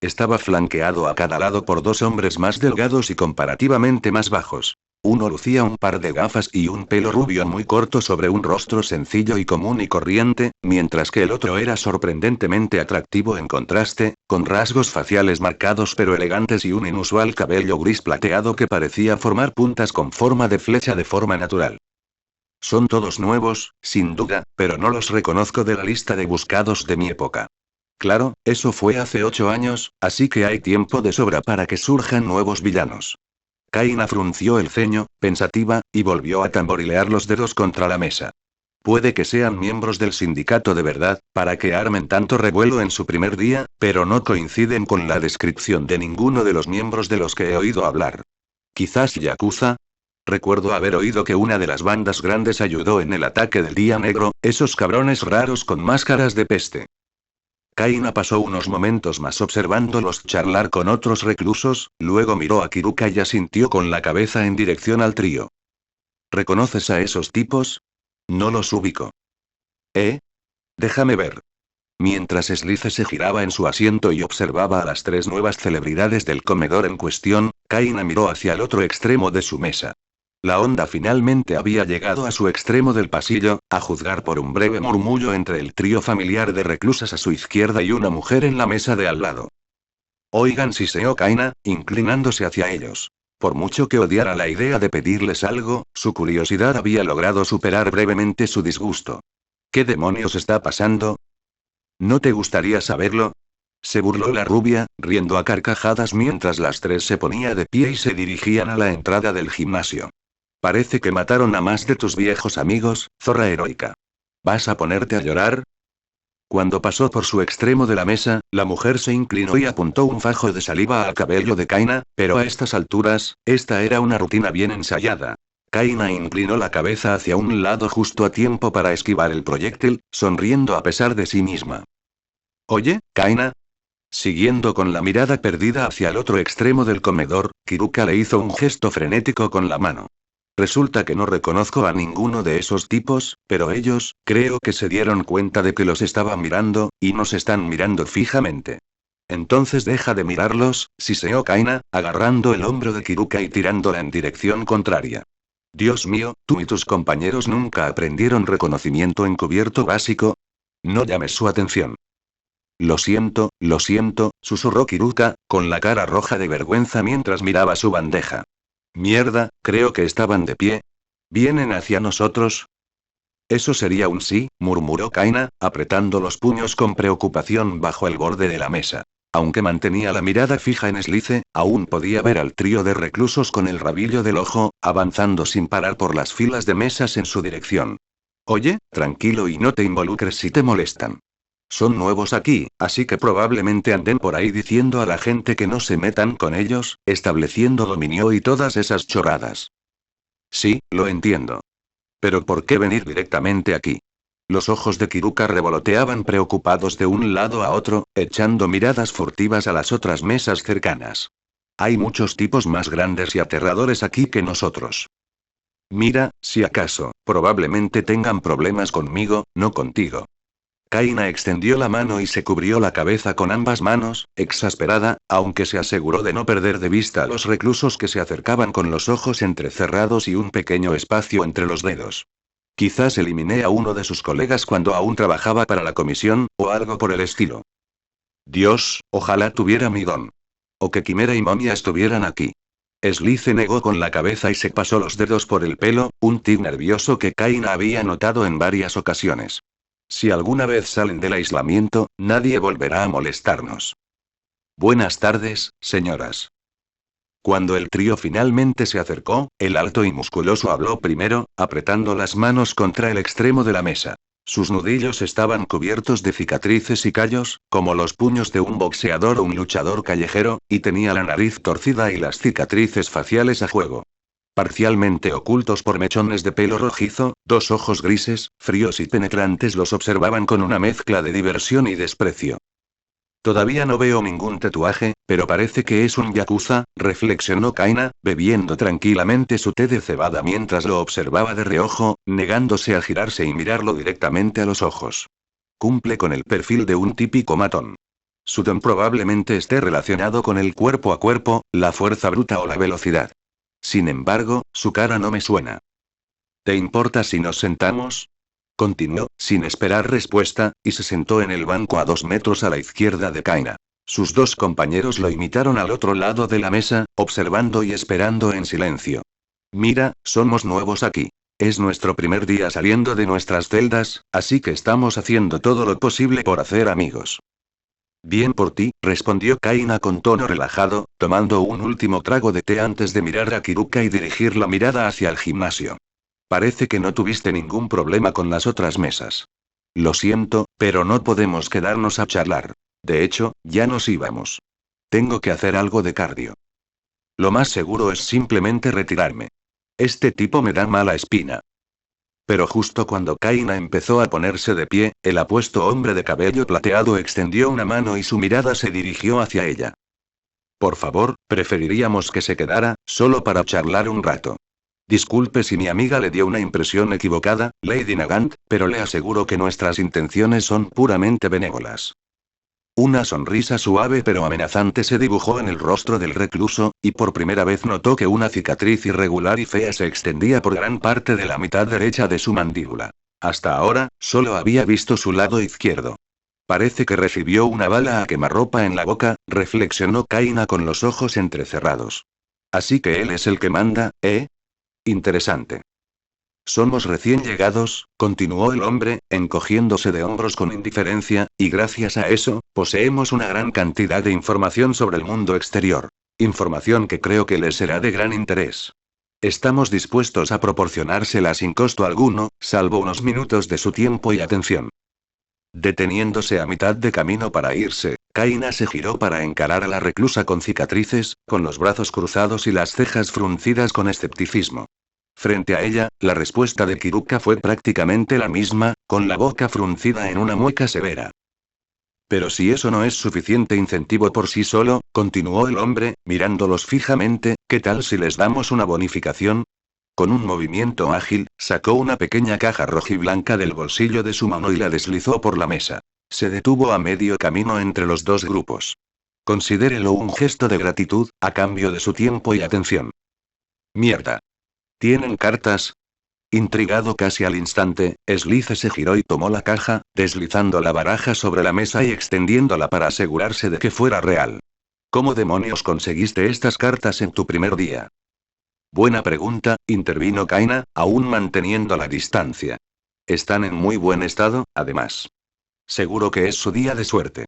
Estaba flanqueado a cada lado por dos hombres más delgados y comparativamente más bajos. Uno lucía un par de gafas y un pelo rubio muy corto sobre un rostro sencillo y común y corriente, mientras que el otro era sorprendentemente atractivo en contraste, con rasgos faciales marcados pero elegantes y un inusual cabello gris plateado que parecía formar puntas con forma de flecha de forma natural. Son todos nuevos, sin duda, pero no los reconozco de la lista de buscados de mi época. Claro, eso fue hace 8 años, así que hay tiempo de sobra para que surjan nuevos villanos. Kaina frunció el ceño, pensativa, y volvió a tamborilear los dedos contra la mesa. Puede que sean miembros del sindicato de verdad, para que armen tanto revuelo en su primer día, pero no coinciden con la descripción de ninguno de los miembros de los que he oído hablar. ¿Quizás Yakuza? Recuerdo haber oído que una de las bandas grandes ayudó en el ataque del Día Negro, esos cabrones raros con máscaras de peste. Kaina pasó unos momentos más observándolos charlar con otros reclusos, luego miró a Kiruka y asintió con la cabeza en dirección al trío. ¿Reconoces a esos tipos? No los ubico. ¿Eh? Déjame ver. Mientras Slice se giraba en su asiento y observaba a las 3 nuevas celebridades del comedor en cuestión, Kaina miró hacia el otro extremo de su mesa. La onda finalmente había llegado a su extremo del pasillo, a juzgar por un breve murmullo entre el trío familiar de reclusas a su izquierda y una mujer en la mesa de al lado. Oigan, siseó Kaina, inclinándose hacia ellos. Por mucho que odiara la idea de pedirles algo, su curiosidad había logrado superar brevemente su disgusto. ¿Qué demonios está pasando? ¿No te gustaría saberlo? Se burló la rubia, riendo a carcajadas mientras las 3 se ponía de pie y se dirigían a la entrada del gimnasio. Parece que mataron a más de tus viejos amigos, zorra heroica. ¿Vas a ponerte a llorar? Cuando pasó por su extremo de la mesa, la mujer se inclinó y apuntó un fajo de saliva al cabello de Kaina, pero a estas alturas, esta era una rutina bien ensayada. Kaina inclinó la cabeza hacia un lado justo a tiempo para esquivar el proyectil, sonriendo a pesar de sí misma. Oye, Kaina. Siguiendo con la mirada perdida hacia el otro extremo del comedor, Kiruka le hizo un gesto frenético con la mano. Resulta que no reconozco a ninguno de esos tipos, pero ellos, creo que se dieron cuenta de que los estaba mirando, y nos están mirando fijamente. Entonces deja de mirarlos, siseó Kaina, agarrando el hombro de Kiruka y tirándola en dirección contraria. Dios mío, tú y tus compañeros nunca aprendieron reconocimiento encubierto básico. No llames su atención. Lo siento, susurró Kiruka, con la cara roja de vergüenza mientras miraba su bandeja. Mierda, creo que estaban de pie. ¿Vienen hacia nosotros? Eso sería un sí, murmuró Kaina, apretando los puños con preocupación bajo el borde de la mesa. Aunque mantenía la mirada fija en Slice, aún podía ver al trío de reclusos con el rabillo del ojo, avanzando sin parar por las filas de mesas en su dirección. Oye, tranquilo y no te involucres si te molestan. Son nuevos aquí, así que probablemente anden por ahí diciendo a la gente que no se metan con ellos, estableciendo dominio y todas esas chorradas. Sí, lo entiendo. Pero ¿por qué venir directamente aquí? Los ojos de Kiruka revoloteaban preocupados de un lado a otro, echando miradas furtivas a las otras mesas cercanas. Hay muchos tipos más grandes y aterradores aquí que nosotros. Mira, si acaso, probablemente tengan problemas conmigo, no contigo. Kaina extendió la mano y se cubrió la cabeza con ambas manos, exasperada, aunque se aseguró de no perder de vista a los reclusos que se acercaban con los ojos entrecerrados y un pequeño espacio entre los dedos. Quizás eliminé a uno de sus colegas cuando aún trabajaba para la comisión, o algo por el estilo. Dios, ojalá tuviera mi don. O que Quimera y Momia estuvieran aquí. Slice negó con la cabeza y se pasó los dedos por el pelo, un tic nervioso que Kaina había notado en varias ocasiones. Si alguna vez salen del aislamiento, nadie volverá a molestarnos. Buenas tardes, señoras. Cuando el trío finalmente se acercó, el alto y musculoso habló primero, apretando las manos contra el extremo de la mesa. Sus nudillos estaban cubiertos de cicatrices y callos, como los puños de un boxeador o un luchador callejero, y tenía la nariz torcida y las cicatrices faciales a juego. Parcialmente ocultos por mechones de pelo rojizo, dos ojos grises, fríos y penetrantes los observaban con una mezcla de diversión y desprecio. Todavía no veo ningún tatuaje, pero parece que es un yakuza, reflexionó Kaina, bebiendo tranquilamente su té de cebada mientras lo observaba de reojo, negándose a girarse y mirarlo directamente a los ojos. Cumple con el perfil de un típico matón. Su don probablemente esté relacionado con el cuerpo a cuerpo, la fuerza bruta o la velocidad. Sin embargo, su cara no me suena. ¿Te importa si nos sentamos? Continuó, sin esperar respuesta, y se sentó en el banco a 2 metros a la izquierda de Kaina. Sus dos compañeros lo imitaron al otro lado de la mesa, observando y esperando en silencio. Mira, somos nuevos aquí. Es nuestro primer día saliendo de nuestras celdas, así que estamos haciendo todo lo posible por hacer amigos. Bien por ti, respondió Kaina con tono relajado, tomando un último trago de té antes de mirar a Kiruka y dirigir la mirada hacia el gimnasio. Parece que no tuviste ningún problema con las otras mesas. Lo siento, pero no podemos quedarnos a charlar. De hecho, ya nos íbamos. Tengo que hacer algo de cardio. Lo más seguro es simplemente retirarme. Este tipo me da mala espina. Pero justo cuando Kaina empezó a ponerse de pie, el apuesto hombre de cabello plateado extendió una mano y su mirada se dirigió hacia ella. Por favor, preferiríamos que se quedara, solo para charlar un rato. Disculpe si mi amiga le dio una impresión equivocada, Lady Nagant, pero le aseguro que nuestras intenciones son puramente benévolas. Una sonrisa suave pero amenazante se dibujó en el rostro del recluso, y por primera vez notó que una cicatriz irregular y fea se extendía por gran parte de la mitad derecha de su mandíbula. Hasta ahora, solo había visto su lado izquierdo. Parece que recibió una bala a quemarropa en la boca, reflexionó Kaina con los ojos entrecerrados. Así que él es el que manda, ¿eh? Interesante. Somos recién llegados, continuó el hombre, encogiéndose de hombros con indiferencia, y gracias a eso, poseemos una gran cantidad de información sobre el mundo exterior. Información que creo que les será de gran interés. Estamos dispuestos a proporcionársela sin costo alguno, salvo unos minutos de su tiempo y atención. Deteniéndose a mitad de camino para irse, Kaina se giró para encarar a la reclusa con cicatrices, con los brazos cruzados y las cejas fruncidas con escepticismo. Frente a ella, la respuesta de Kiruka fue prácticamente la misma, con la boca fruncida en una mueca severa. Pero si eso no es suficiente incentivo por sí solo, continuó el hombre, mirándolos fijamente, ¿qué tal si les damos una bonificación? Con un movimiento ágil, sacó una pequeña caja rojiblanca del bolsillo de su mano y la deslizó por la mesa. Se detuvo a medio camino entre los dos grupos. Considérelo un gesto de gratitud, a cambio de su tiempo y atención. Mierda. ¿Tienen cartas? Intrigado casi al instante, Slice se giró y tomó la caja, deslizando la baraja sobre la mesa y extendiéndola para asegurarse de que fuera real. ¿Cómo demonios conseguiste estas cartas en tu primer día? Buena pregunta, intervino Kaina, aún manteniendo la distancia. Están en muy buen estado, además. Seguro que es su día de suerte.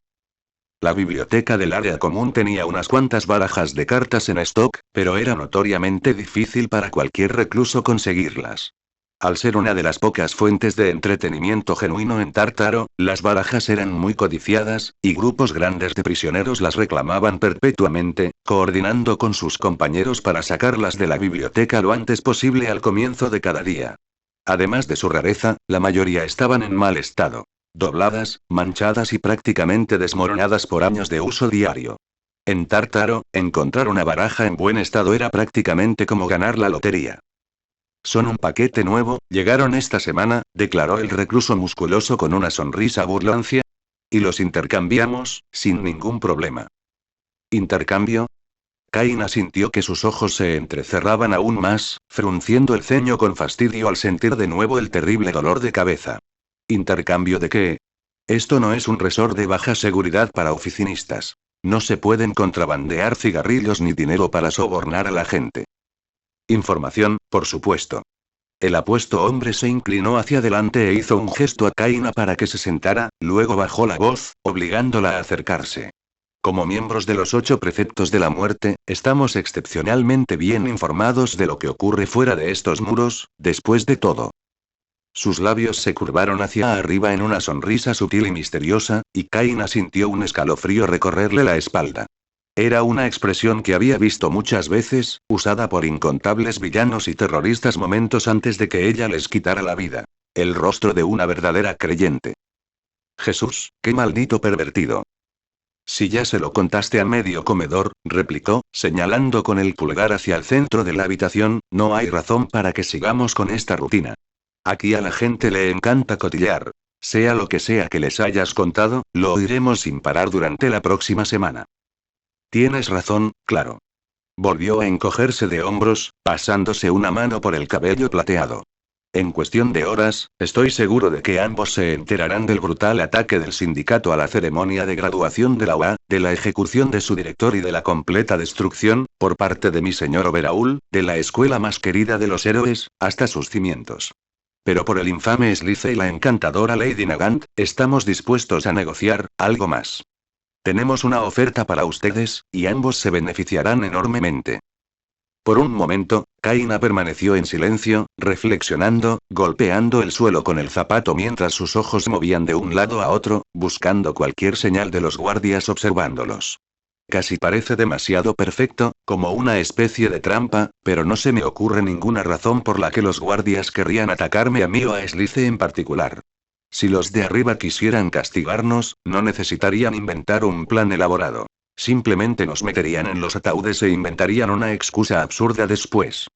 La biblioteca del área común tenía unas cuantas barajas de cartas en stock, pero era notoriamente difícil para cualquier recluso conseguirlas. Al ser una de las pocas fuentes de entretenimiento genuino en Tártaro, las barajas eran muy codiciadas, y grupos grandes de prisioneros las reclamaban perpetuamente, coordinando con sus compañeros para sacarlas de la biblioteca lo antes posible al comienzo de cada día. Además de su rareza, la mayoría estaban en mal estado. Dobladas, manchadas y prácticamente desmoronadas por años de uso diario. En Tártaro, encontrar una baraja en buen estado era prácticamente como ganar la lotería. Son un paquete nuevo, llegaron esta semana, declaró el recluso musculoso con una sonrisa burlancia. Y los intercambiamos, sin ningún problema. ¿Intercambio? Kaina sintió que sus ojos se entrecerraban aún más, frunciendo el ceño con fastidio al sentir de nuevo el terrible dolor de cabeza. ¿Intercambio de qué? Esto no es un resort de baja seguridad para oficinistas. No se pueden contrabandear cigarrillos ni dinero para sobornar a la gente. Información, por supuesto. El apuesto hombre se inclinó hacia adelante e hizo un gesto a Kaina para que se sentara, luego bajó la voz, obligándola a acercarse. Como miembros de los 8 preceptos de la muerte, estamos excepcionalmente bien informados de lo que ocurre fuera de estos muros, después de todo. Sus labios se curvaron hacia arriba en una sonrisa sutil y misteriosa, y Kaina sintió un escalofrío recorrerle la espalda. Era una expresión que había visto muchas veces, usada por incontables villanos y terroristas momentos antes de que ella les quitara la vida. El rostro de una verdadera creyente. Jesús, qué maldito pervertido. Si ya se lo contaste al medio comedor, replicó, señalando con el pulgar hacia el centro de la habitación, no hay razón para que sigamos con esta rutina. Aquí a la gente le encanta cotillar. Sea lo que sea que les hayas contado, lo oiremos sin parar durante la próxima semana. Tienes razón, claro. Volvió a encogerse de hombros, pasándose una mano por el cabello plateado. En cuestión de horas, estoy seguro de que ambos se enterarán del brutal ataque del sindicato a la ceremonia de graduación de la UA, de la ejecución de su director y de la completa destrucción, por parte de mi señor Overaul, de la escuela más querida de los héroes, hasta sus cimientos. Pero por el infame Slice y la encantadora Lady Nagant, estamos dispuestos a negociar algo más. Tenemos una oferta para ustedes, y ambos se beneficiarán enormemente. Por un momento, Kaina permaneció en silencio, reflexionando, golpeando el suelo con el zapato mientras sus ojos se movían de un lado a otro, buscando cualquier señal de los guardias observándolos. Casi parece demasiado perfecto, como una especie de trampa, pero no se me ocurre ninguna razón por la que los guardias querrían atacarme a mí o a Slice en particular. Si los de arriba quisieran castigarnos, no necesitarían inventar un plan elaborado. Simplemente nos meterían en los ataúdes e inventarían una excusa absurda después.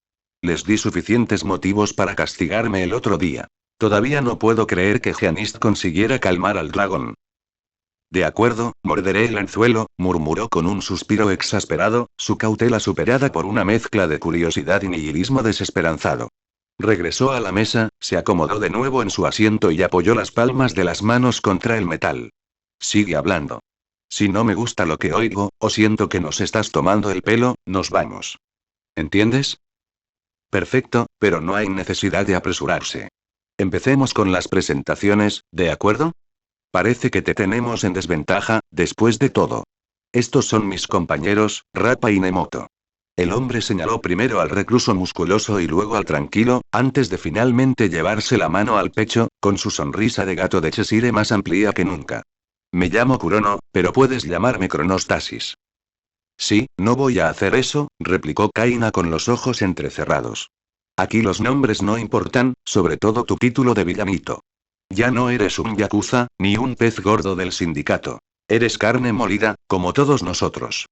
Les di suficientes motivos para castigarme el otro día. Todavía no puedo creer que Geanist consiguiera calmar al dragón. De acuerdo, morderé el anzuelo, murmuró con un suspiro exasperado, su cautela superada por una mezcla de curiosidad y nihilismo desesperanzado. Regresó a la mesa, se acomodó de nuevo en su asiento y apoyó las palmas de las manos contra el metal. Sigue hablando. Si no me gusta lo que oigo, o siento que nos estás tomando el pelo, nos vamos. ¿Entiendes? Perfecto, pero no hay necesidad de apresurarse. Empecemos con las presentaciones, ¿de acuerdo? Parece que te tenemos en desventaja, después de todo. Estos son mis compañeros, Rappa y Nemoto. El hombre señaló primero al recluso musculoso y luego al tranquilo, antes de finalmente llevarse la mano al pecho, con su sonrisa de gato de Cheshire más amplia que nunca. Me llamo Kurono, pero puedes llamarme Cronostasis. Sí, no voy a hacer eso, replicó Kaina con los ojos entrecerrados. Aquí los nombres no importan, sobre todo tu título de villanito. Ya no eres un yakuza, ni un pez gordo del sindicato. Eres carne molida, como todos nosotros.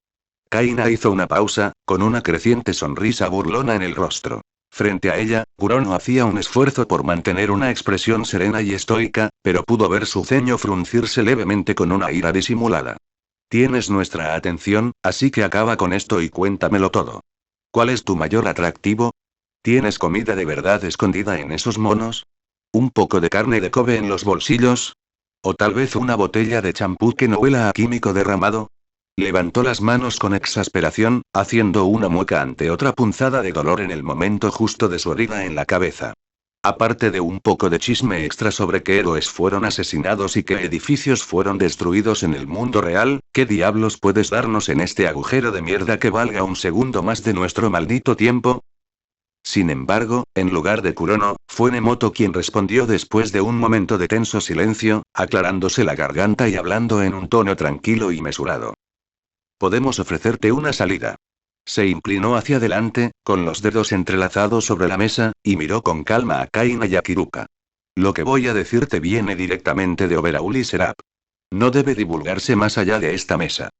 Kaina hizo una pausa, con una creciente sonrisa burlona en el rostro. Frente a ella, Kurono hacía un esfuerzo por mantener una expresión serena y estoica, pero pudo ver su ceño fruncirse levemente con una ira disimulada. Tienes nuestra atención, así que acaba con esto y cuéntamelo todo. ¿Cuál es tu mayor atractivo? ¿Tienes comida de verdad escondida en esos monos? ¿Un poco de carne de Kobe en los bolsillos? ¿O tal vez una botella de champú que no huela a químico derramado? Levantó las manos con exasperación, haciendo una mueca ante otra punzada de dolor en el momento justo de su herida en la cabeza. Aparte de un poco de chisme extra sobre qué héroes fueron asesinados y qué edificios fueron destruidos en el mundo real, ¿qué diablos puedes darnos en este agujero de mierda que valga un segundo más de nuestro maldito tiempo? Sin embargo, en lugar de Kurono, fue Nemoto quien respondió después de un momento de tenso silencio, aclarándose la garganta y hablando en un tono tranquilo y mesurado. Podemos ofrecerte una salida. Se inclinó hacia adelante, con los dedos entrelazados sobre la mesa, y miró con calma a Kaina y a Kiruka. Lo que voy a decirte viene directamente de Overaul y Serap. No debe divulgarse más allá de esta mesa.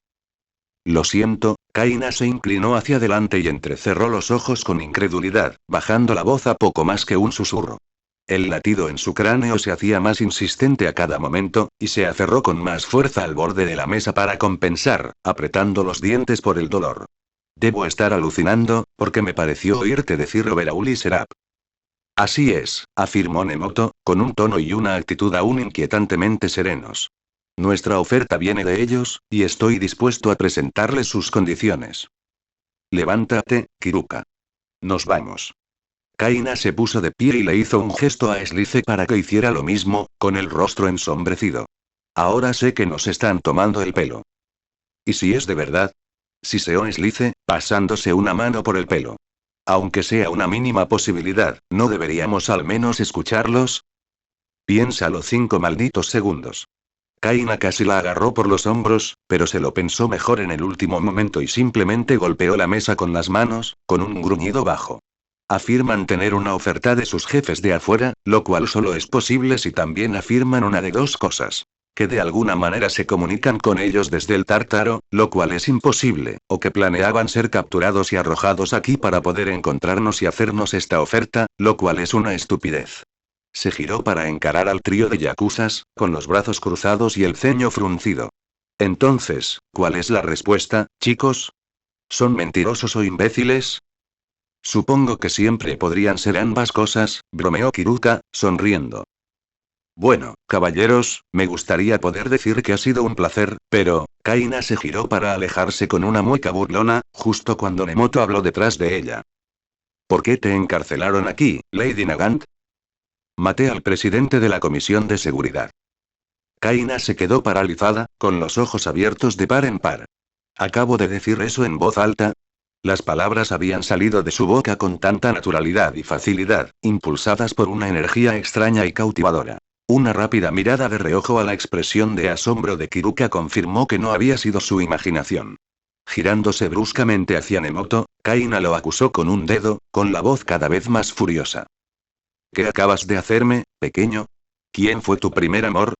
Lo siento, Kaina se inclinó hacia adelante y entrecerró los ojos con incredulidad, bajando la voz a poco más que un susurro. El latido en su cráneo se hacía más insistente a cada momento, y se aferró con más fuerza al borde de la mesa para compensar, apretando los dientes por el dolor. Debo estar alucinando, porque me pareció oírte decir Overauli Serap. Así es, afirmó Nemoto, con un tono y una actitud aún inquietantemente serenos. Nuestra oferta viene de ellos, y estoy dispuesto a presentarles sus condiciones. Levántate, Kiruka. Nos vamos. Kaina se puso de pie y le hizo un gesto a Slice para que hiciera lo mismo, con el rostro ensombrecido. Ahora sé que nos están tomando el pelo. ¿Y si es de verdad? Siseó Slice, pasándose una mano por el pelo. Aunque sea una mínima posibilidad, ¿no deberíamos al menos escucharlos? Piénsalo 5 malditos segundos. Kaina casi la agarró por los hombros, pero se lo pensó mejor en el último momento y simplemente golpeó la mesa con las manos, con un gruñido bajo. Afirman tener una oferta de sus jefes de afuera, lo cual solo es posible si también afirman una de dos cosas. Que de alguna manera se comunican con ellos desde el Tártaro, lo cual es imposible, o que planeaban ser capturados y arrojados aquí para poder encontrarnos y hacernos esta oferta, lo cual es una estupidez. Se giró para encarar al trío de yakuzas, con los brazos cruzados y el ceño fruncido. Entonces, ¿cuál es la respuesta, chicos? ¿Son mentirosos o imbéciles? Supongo que siempre podrían ser ambas cosas, bromeó Kiruka, sonriendo. Bueno, caballeros, me gustaría poder decir que ha sido un placer, pero, Kaina se giró para alejarse con una mueca burlona, justo cuando Nemoto habló detrás de ella. ¿Por qué te encarcelaron aquí, Lady Nagant? Maté al presidente de la Comisión de Seguridad. Kaina se quedó paralizada, con los ojos abiertos de par en par. ¿Acabo de decir eso en voz alta? Las palabras habían salido de su boca con tanta naturalidad y facilidad, impulsadas por una energía extraña y cautivadora. Una rápida mirada de reojo a la expresión de asombro de Kiruka confirmó que no había sido su imaginación. Girándose bruscamente hacia Nemoto, Kaina lo acusó con un dedo, con la voz cada vez más furiosa. ¿Qué acabas de hacerme, pequeño? ¿Quién fue tu primer amor?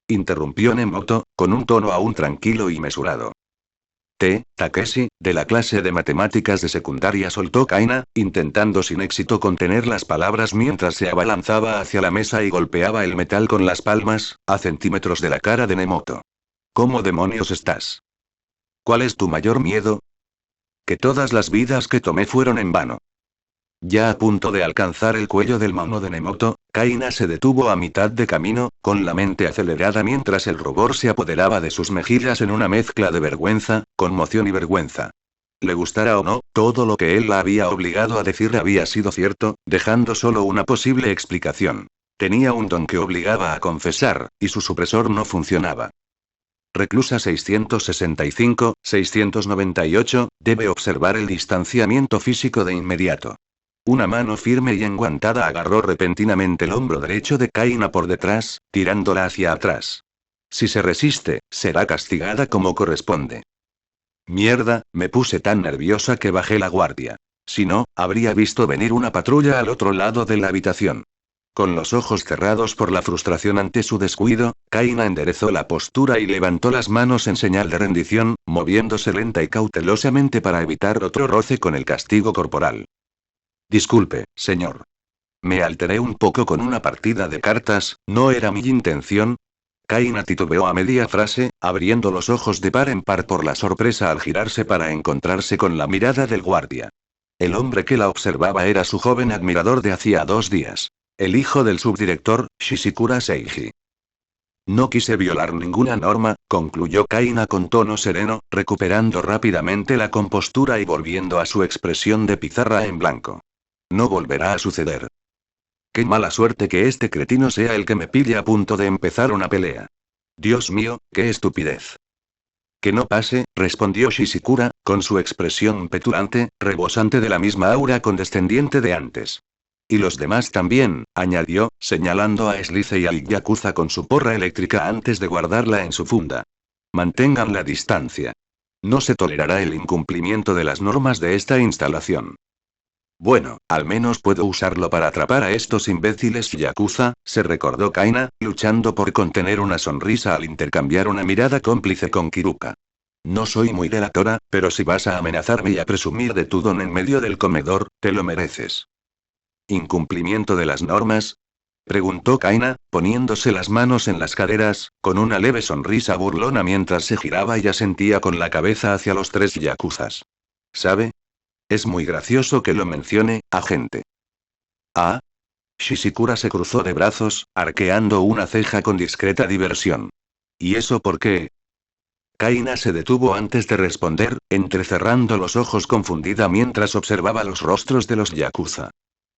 Interrumpió Nemoto, con un tono aún tranquilo y mesurado. Takeshi, de la clase de matemáticas de secundaria, soltó Kaina, intentando sin éxito contener las palabras mientras se abalanzaba hacia la mesa y golpeaba el metal con las palmas, a centímetros de la cara de Nemoto. ¿Cómo demonios estás? ¿Cuál es tu mayor miedo? Que todas las vidas que tomé fueron en vano. Ya a punto de alcanzar el cuello del mono de Nemoto, Kaina se detuvo a mitad de camino, con la mente acelerada mientras el rubor se apoderaba de sus mejillas en una mezcla de vergüenza, conmoción y vergüenza. Le gustara o no, todo lo que él la había obligado a decir había sido cierto, dejando solo una posible explicación. Tenía un don que obligaba a confesar, y su supresor no funcionaba. Reclusa 665-698, debe observar el distanciamiento físico de inmediato. Una mano firme y enguantada agarró repentinamente el hombro derecho de Kaina por detrás, tirándola hacia atrás. Si se resiste, será castigada como corresponde. Mierda, me puse tan nerviosa que bajé la guardia. Si no, habría visto venir una patrulla al otro lado de la habitación. Con los ojos cerrados por la frustración ante su descuido, Kaina enderezó la postura y levantó las manos en señal de rendición, moviéndose lenta y cautelosamente para evitar otro roce con el castigo corporal. Disculpe, señor. Me alteré un poco con una partida de cartas, no era mi intención. Kaina titubeó a media frase, abriendo los ojos de par en par por la sorpresa al girarse para encontrarse con la mirada del guardia. El hombre que la observaba era su joven admirador de hacía 2 días. El hijo del subdirector, Shishikura Seiji. No quise violar ninguna norma, concluyó Kaina con tono sereno, recuperando rápidamente la compostura y volviendo a su expresión de pizarra en blanco. No volverá a suceder. Qué mala suerte que este cretino sea el que me pille a punto de empezar una pelea. Dios mío, qué estupidez. Que no pase, respondió Shishikura, con su expresión petulante, rebosante de la misma aura condescendiente de antes. Y los demás también, añadió, señalando a Slice y al yakuza con su porra eléctrica antes de guardarla en su funda. Mantengan la distancia. No se tolerará el incumplimiento de las normas de esta instalación. Bueno, al menos puedo usarlo para atrapar a estos imbéciles yakuza, se recordó Kaina, luchando por contener una sonrisa al intercambiar una mirada cómplice con Kiruka. No soy muy delatora, pero si vas a amenazarme y a presumir de tu don en medio del comedor, te lo mereces. ¿Incumplimiento de las normas? Preguntó Kaina, poniéndose las manos en las caderas, con una leve sonrisa burlona mientras se giraba y asentía con la cabeza hacia los 3 yakuzas. ¿Sabe? Es muy gracioso que lo mencione, agente. Ah. Shishikura se cruzó de brazos, arqueando una ceja con discreta diversión. ¿Y eso por qué? Kaina se detuvo antes de responder, entrecerrando los ojos confundida mientras observaba los rostros de los yakuza.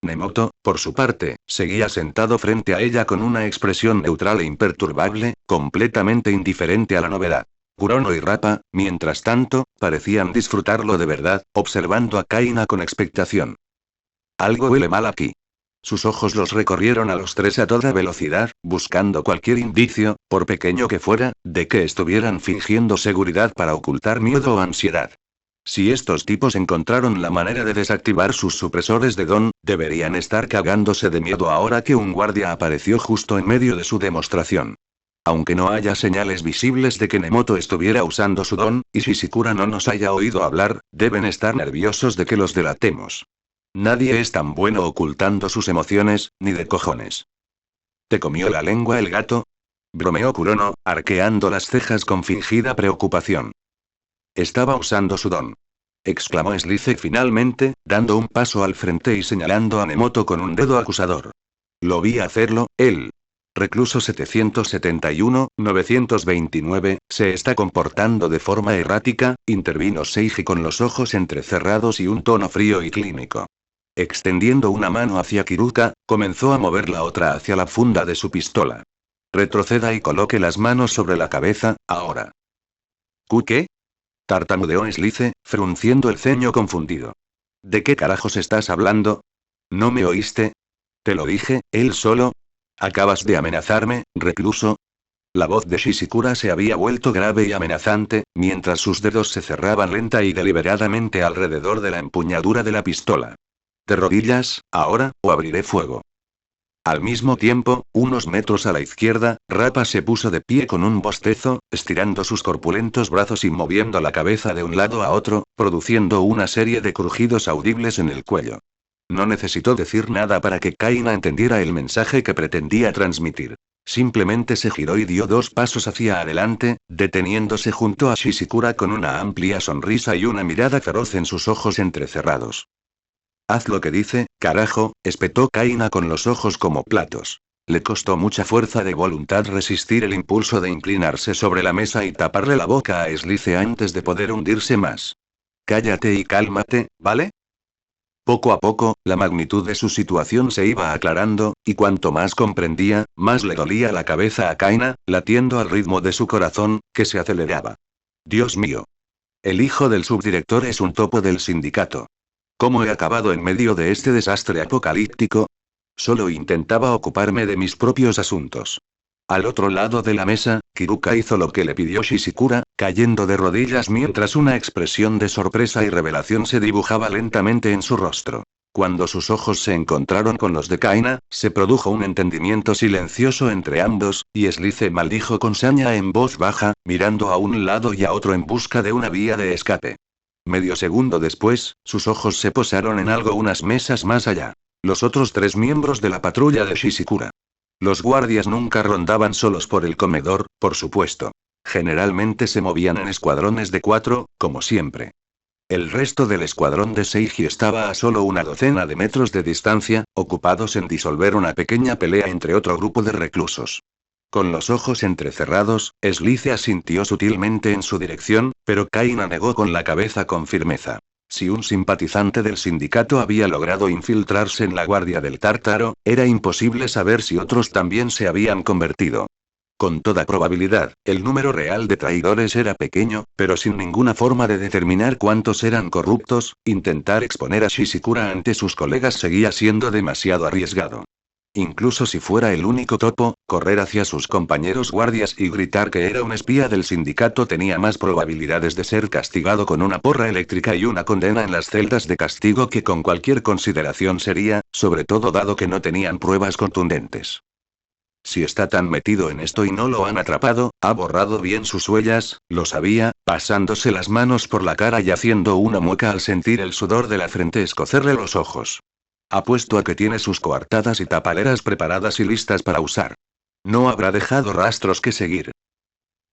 Nemoto, por su parte, seguía sentado frente a ella con una expresión neutral e imperturbable, completamente indiferente a la novedad. Kurono y Rappa, mientras tanto, parecían disfrutarlo de verdad, observando a Kaina con expectación. Algo huele mal aquí. Sus ojos los recorrieron a los tres a toda velocidad, buscando cualquier indicio, por pequeño que fuera, de que estuvieran fingiendo seguridad para ocultar miedo o ansiedad. Si estos tipos encontraron la manera de desactivar sus supresores de don, deberían estar cagándose de miedo ahora que un guardia apareció justo en medio de su demostración. Aunque no haya señales visibles de que Nemoto estuviera usando su don, y Shishikura no nos haya oído hablar, deben estar nerviosos de que los delatemos. Nadie es tan bueno ocultando sus emociones, ni de cojones. ¿Te comió la lengua el gato? Bromeó Kurono, arqueando las cejas con fingida preocupación. Estaba usando su don. Exclamó Slice finalmente, dando un paso al frente y señalando a Nemoto con un dedo acusador. Lo vi hacerlo, él. Recluso 771-929, se está comportando de forma errática, intervino Seiji con los ojos entrecerrados y un tono frío y clínico. Extendiendo una mano hacia Kiruka, comenzó a mover la otra hacia la funda de su pistola. Retroceda y coloque las manos sobre la cabeza, ahora. ¿Qué? Tartamudeó Slice, frunciendo el ceño confundido. ¿De qué carajos estás hablando? ¿No me oíste? Te lo dije, él solo. ¿Acabas de amenazarme, recluso? La voz de Shishikura se había vuelto grave y amenazante, mientras sus dedos se cerraban lenta y deliberadamente alrededor de la empuñadura de la pistola. ¿De rodillas, ahora, o abriré fuego? Al mismo tiempo, unos metros a la izquierda, Rappa se puso de pie con un bostezo, estirando sus corpulentos brazos y moviendo la cabeza de un lado a otro, produciendo una serie de crujidos audibles en el cuello. No necesitó decir nada para que Kaina entendiera el mensaje que pretendía transmitir. Simplemente se giró y dio 2 pasos hacia adelante, deteniéndose junto a Shishikura con una amplia sonrisa y una mirada feroz en sus ojos entrecerrados. Haz lo que dice, carajo, espetó Kaina con los ojos como platos. Le costó mucha fuerza de voluntad resistir el impulso de inclinarse sobre la mesa y taparle la boca a Slice antes de poder hundirse más. Cállate y cálmate, ¿vale? Poco a poco, la magnitud de su situación se iba aclarando, y cuanto más comprendía, más le dolía la cabeza a Kaina, latiendo al ritmo de su corazón, que se aceleraba. Dios mío. El hijo del subdirector es un topo del sindicato. ¿Cómo he acabado en medio de este desastre apocalíptico? Solo intentaba ocuparme de mis propios asuntos. Al otro lado de la mesa, Kiruka hizo lo que le pidió Shishikura, cayendo de rodillas mientras una expresión de sorpresa y revelación se dibujaba lentamente en su rostro. Cuando sus ojos se encontraron con los de Kaina, se produjo un entendimiento silencioso entre ambos, y Slice maldijo con saña en voz baja, mirando a un lado y a otro en busca de una vía de escape. Medio segundo después, sus ojos se posaron en algo unas mesas más allá. Los otros 3 miembros de la patrulla de Shishikura. Los guardias nunca rondaban solos por el comedor, por supuesto. Generalmente se movían en escuadrones de 4, como siempre. El resto del escuadrón de Seiji estaba a solo una docena de metros de distancia, ocupados en disolver una pequeña pelea entre otro grupo de reclusos. Con los ojos entrecerrados, Slice asintió sutilmente en su dirección, pero Kaina negó con la cabeza con firmeza. Si un simpatizante del sindicato había logrado infiltrarse en la guardia del Tártaro, era imposible saber si otros también se habían convertido. Con toda probabilidad, el número real de traidores era pequeño, pero sin ninguna forma de determinar cuántos eran corruptos, intentar exponer a Shishikura ante sus colegas seguía siendo demasiado arriesgado. Incluso si fuera el único topo, correr hacia sus compañeros guardias y gritar que era un espía del sindicato tenía más probabilidades de ser castigado con una porra eléctrica y una condena en las celdas de castigo que con cualquier consideración seria, sobre todo dado que no tenían pruebas contundentes. Si está tan metido en esto y no lo han atrapado, ha borrado bien sus huellas, lo sabía, pasándose las manos por la cara y haciendo una mueca al sentir el sudor de la frente escocerle los ojos. Apuesto a que tiene sus coartadas y tapaleras preparadas y listas para usar. No habrá dejado rastros que seguir.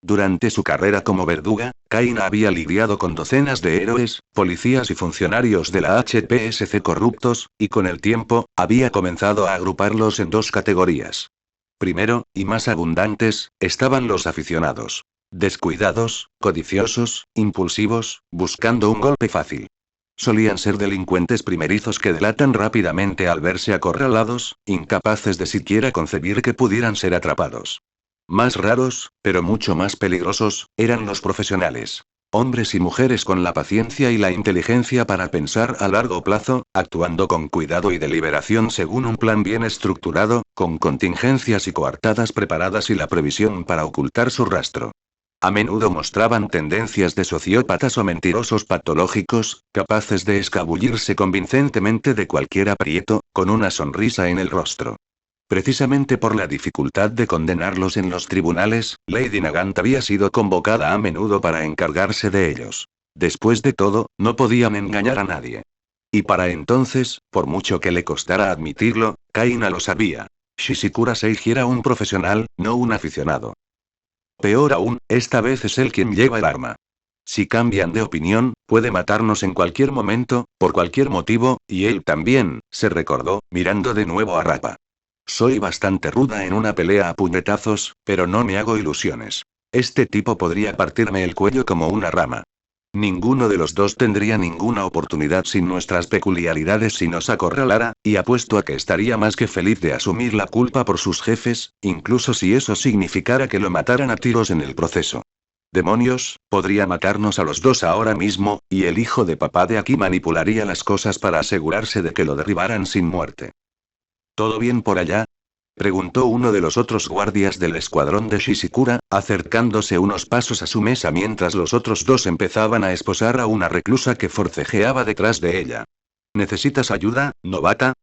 Durante su carrera como verduga, Kaina había lidiado con docenas de héroes, policías y funcionarios de la HPSC corruptos, y con el tiempo, había comenzado a agruparlos en dos categorías. Primero, y más abundantes, estaban los aficionados. Descuidados, codiciosos, impulsivos, buscando un golpe fácil. Solían ser delincuentes primerizos que delatan rápidamente al verse acorralados, incapaces de siquiera concebir que pudieran ser atrapados. Más raros, pero mucho más peligrosos, eran los profesionales. Hombres y mujeres con la paciencia y la inteligencia para pensar a largo plazo, actuando con cuidado y deliberación según un plan bien estructurado, con contingencias y coartadas preparadas y la previsión para ocultar su rastro. A menudo mostraban tendencias de sociópatas o mentirosos patológicos, capaces de escabullirse convincentemente de cualquier aprieto, con una sonrisa en el rostro. Precisamente por la dificultad de condenarlos en los tribunales, Lady Nagant había sido convocada a menudo para encargarse de ellos. Después de todo, no podían engañar a nadie. Y para entonces, por mucho que le costara admitirlo, Kaina lo sabía. Shishikura Seiji era un profesional, no un aficionado. Peor aún, esta vez es él quien lleva el arma. Si cambian de opinión, puede matarnos en cualquier momento, por cualquier motivo, y él también, se recordó, mirando de nuevo a Rappa. Soy bastante ruda en una pelea a puñetazos, pero no me hago ilusiones. Este tipo podría partirme el cuello como una rama. Ninguno de los dos tendría ninguna oportunidad sin nuestras peculiaridades si nos acorralara, y apuesto a que estaría más que feliz de asumir la culpa por sus jefes, incluso si eso significara que lo mataran a tiros en el proceso. Demonios, podría matarnos a los dos ahora mismo, y el hijo de papá de aquí manipularía las cosas para asegurarse de que lo derribaran sin muerte. ¿Todo bien por allá? Preguntó uno de los otros guardias del escuadrón de Shishikura, acercándose unos pasos a su mesa mientras los otros dos empezaban a esposar a una reclusa que forcejeaba detrás de ella. ¿Necesitas ayuda, novata?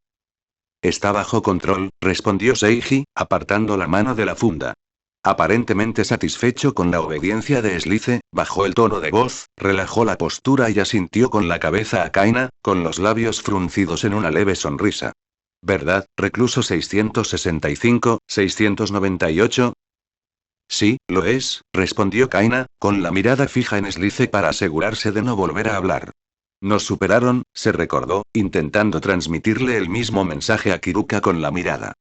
Está bajo control, respondió Seiji, apartando la mano de la funda. Aparentemente satisfecho con la obediencia de Slice, bajó el tono de voz, relajó la postura y asintió con la cabeza a Kaina, con los labios fruncidos en una leve sonrisa. ¿Verdad, recluso 665, 698? Sí, lo es, respondió Kaina, con la mirada fija en Slice para asegurarse de no volver a hablar. Nos superaron, se recordó, intentando transmitirle el mismo mensaje a Kiruka con la mirada.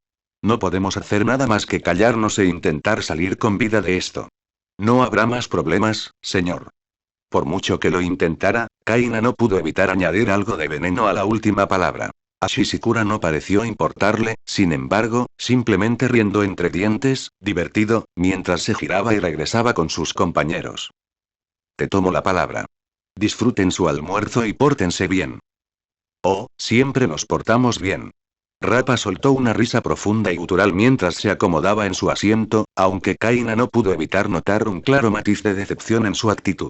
No podemos hacer nada más que callarnos e intentar salir con vida de esto. No habrá más problemas, señor. Por mucho que lo intentara, Kaina no pudo evitar añadir algo de veneno a la última palabra. A Shishikura no pareció importarle, sin embargo, simplemente riendo entre dientes, divertido, mientras se giraba y regresaba con sus compañeros. Te tomo la palabra. Disfruten su almuerzo y pórtense bien. Oh, siempre nos portamos bien. Rappa soltó una risa profunda y gutural mientras se acomodaba en su asiento, aunque Kaina no pudo evitar notar un claro matiz de decepción en su actitud.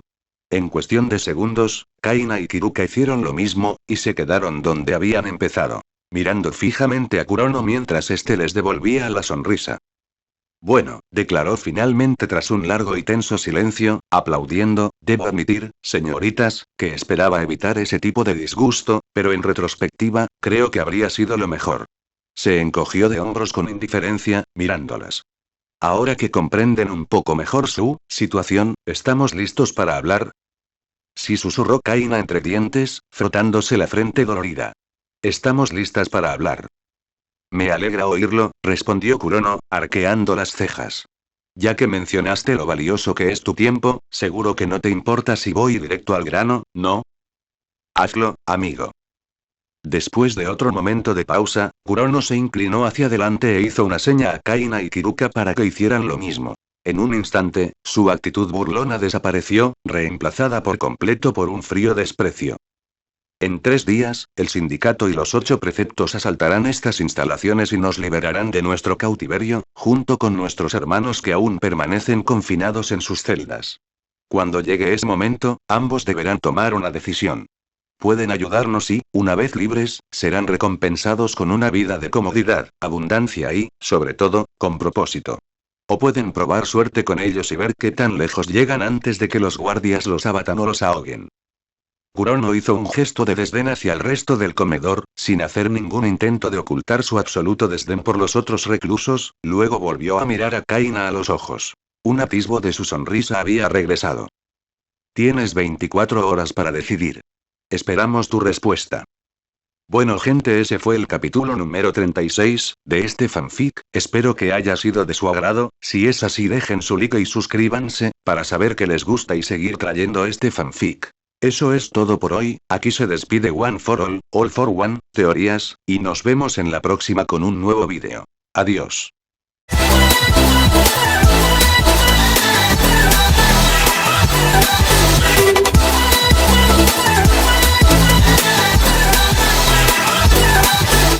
En cuestión de segundos, Kaina y Kiruka hicieron lo mismo, y se quedaron donde habían empezado, mirando fijamente a Kurono mientras éste les devolvía la sonrisa. Bueno, declaró finalmente tras un largo y tenso silencio, aplaudiendo, debo admitir, señoritas, que esperaba evitar ese tipo de disgusto, pero en retrospectiva, creo que habría sido lo mejor. Se encogió de hombros con indiferencia, mirándolas. Ahora que comprenden un poco mejor su situación, ¿estamos listos para hablar? Sí, susurró Kaina entre dientes, frotándose la frente dolorida. Estamos listas para hablar. Me alegra oírlo, respondió Kurono, arqueando las cejas. Ya que mencionaste lo valioso que es tu tiempo, seguro que no te importa si voy directo al grano, ¿no? Hazlo, amigo. Después de otro momento de pausa, Kurono se inclinó hacia adelante e hizo una seña a Kaina y Kiruka para que hicieran lo mismo. En un instante, su actitud burlona desapareció, reemplazada por completo por un frío desprecio. En 3 días, el sindicato y los 8 preceptos asaltarán estas instalaciones y nos liberarán de nuestro cautiverio, junto con nuestros hermanos que aún permanecen confinados en sus celdas. Cuando llegue ese momento, ambos deberán tomar una decisión. Pueden ayudarnos y, una vez libres, serán recompensados con una vida de comodidad, abundancia y, sobre todo, con propósito. O pueden probar suerte con ellos y ver qué tan lejos llegan antes de que los guardias los abatan o los ahoguen. Kurono hizo un gesto de desdén hacia el resto del comedor, sin hacer ningún intento de ocultar su absoluto desdén por los otros reclusos, luego volvió a mirar a Kaina a los ojos. Un atisbo de su sonrisa había regresado. Tienes 24 horas para decidir. Esperamos tu respuesta. Bueno gente, ese fue el capítulo número 36, de este fanfic, espero que haya sido de su agrado, si es así dejen su like y suscríbanse, para saber que les gusta y seguir trayendo este fanfic. Eso es todo por hoy, aquí se despide One for All for One, teorías, y nos vemos en la próxima con un nuevo vídeo. Adiós.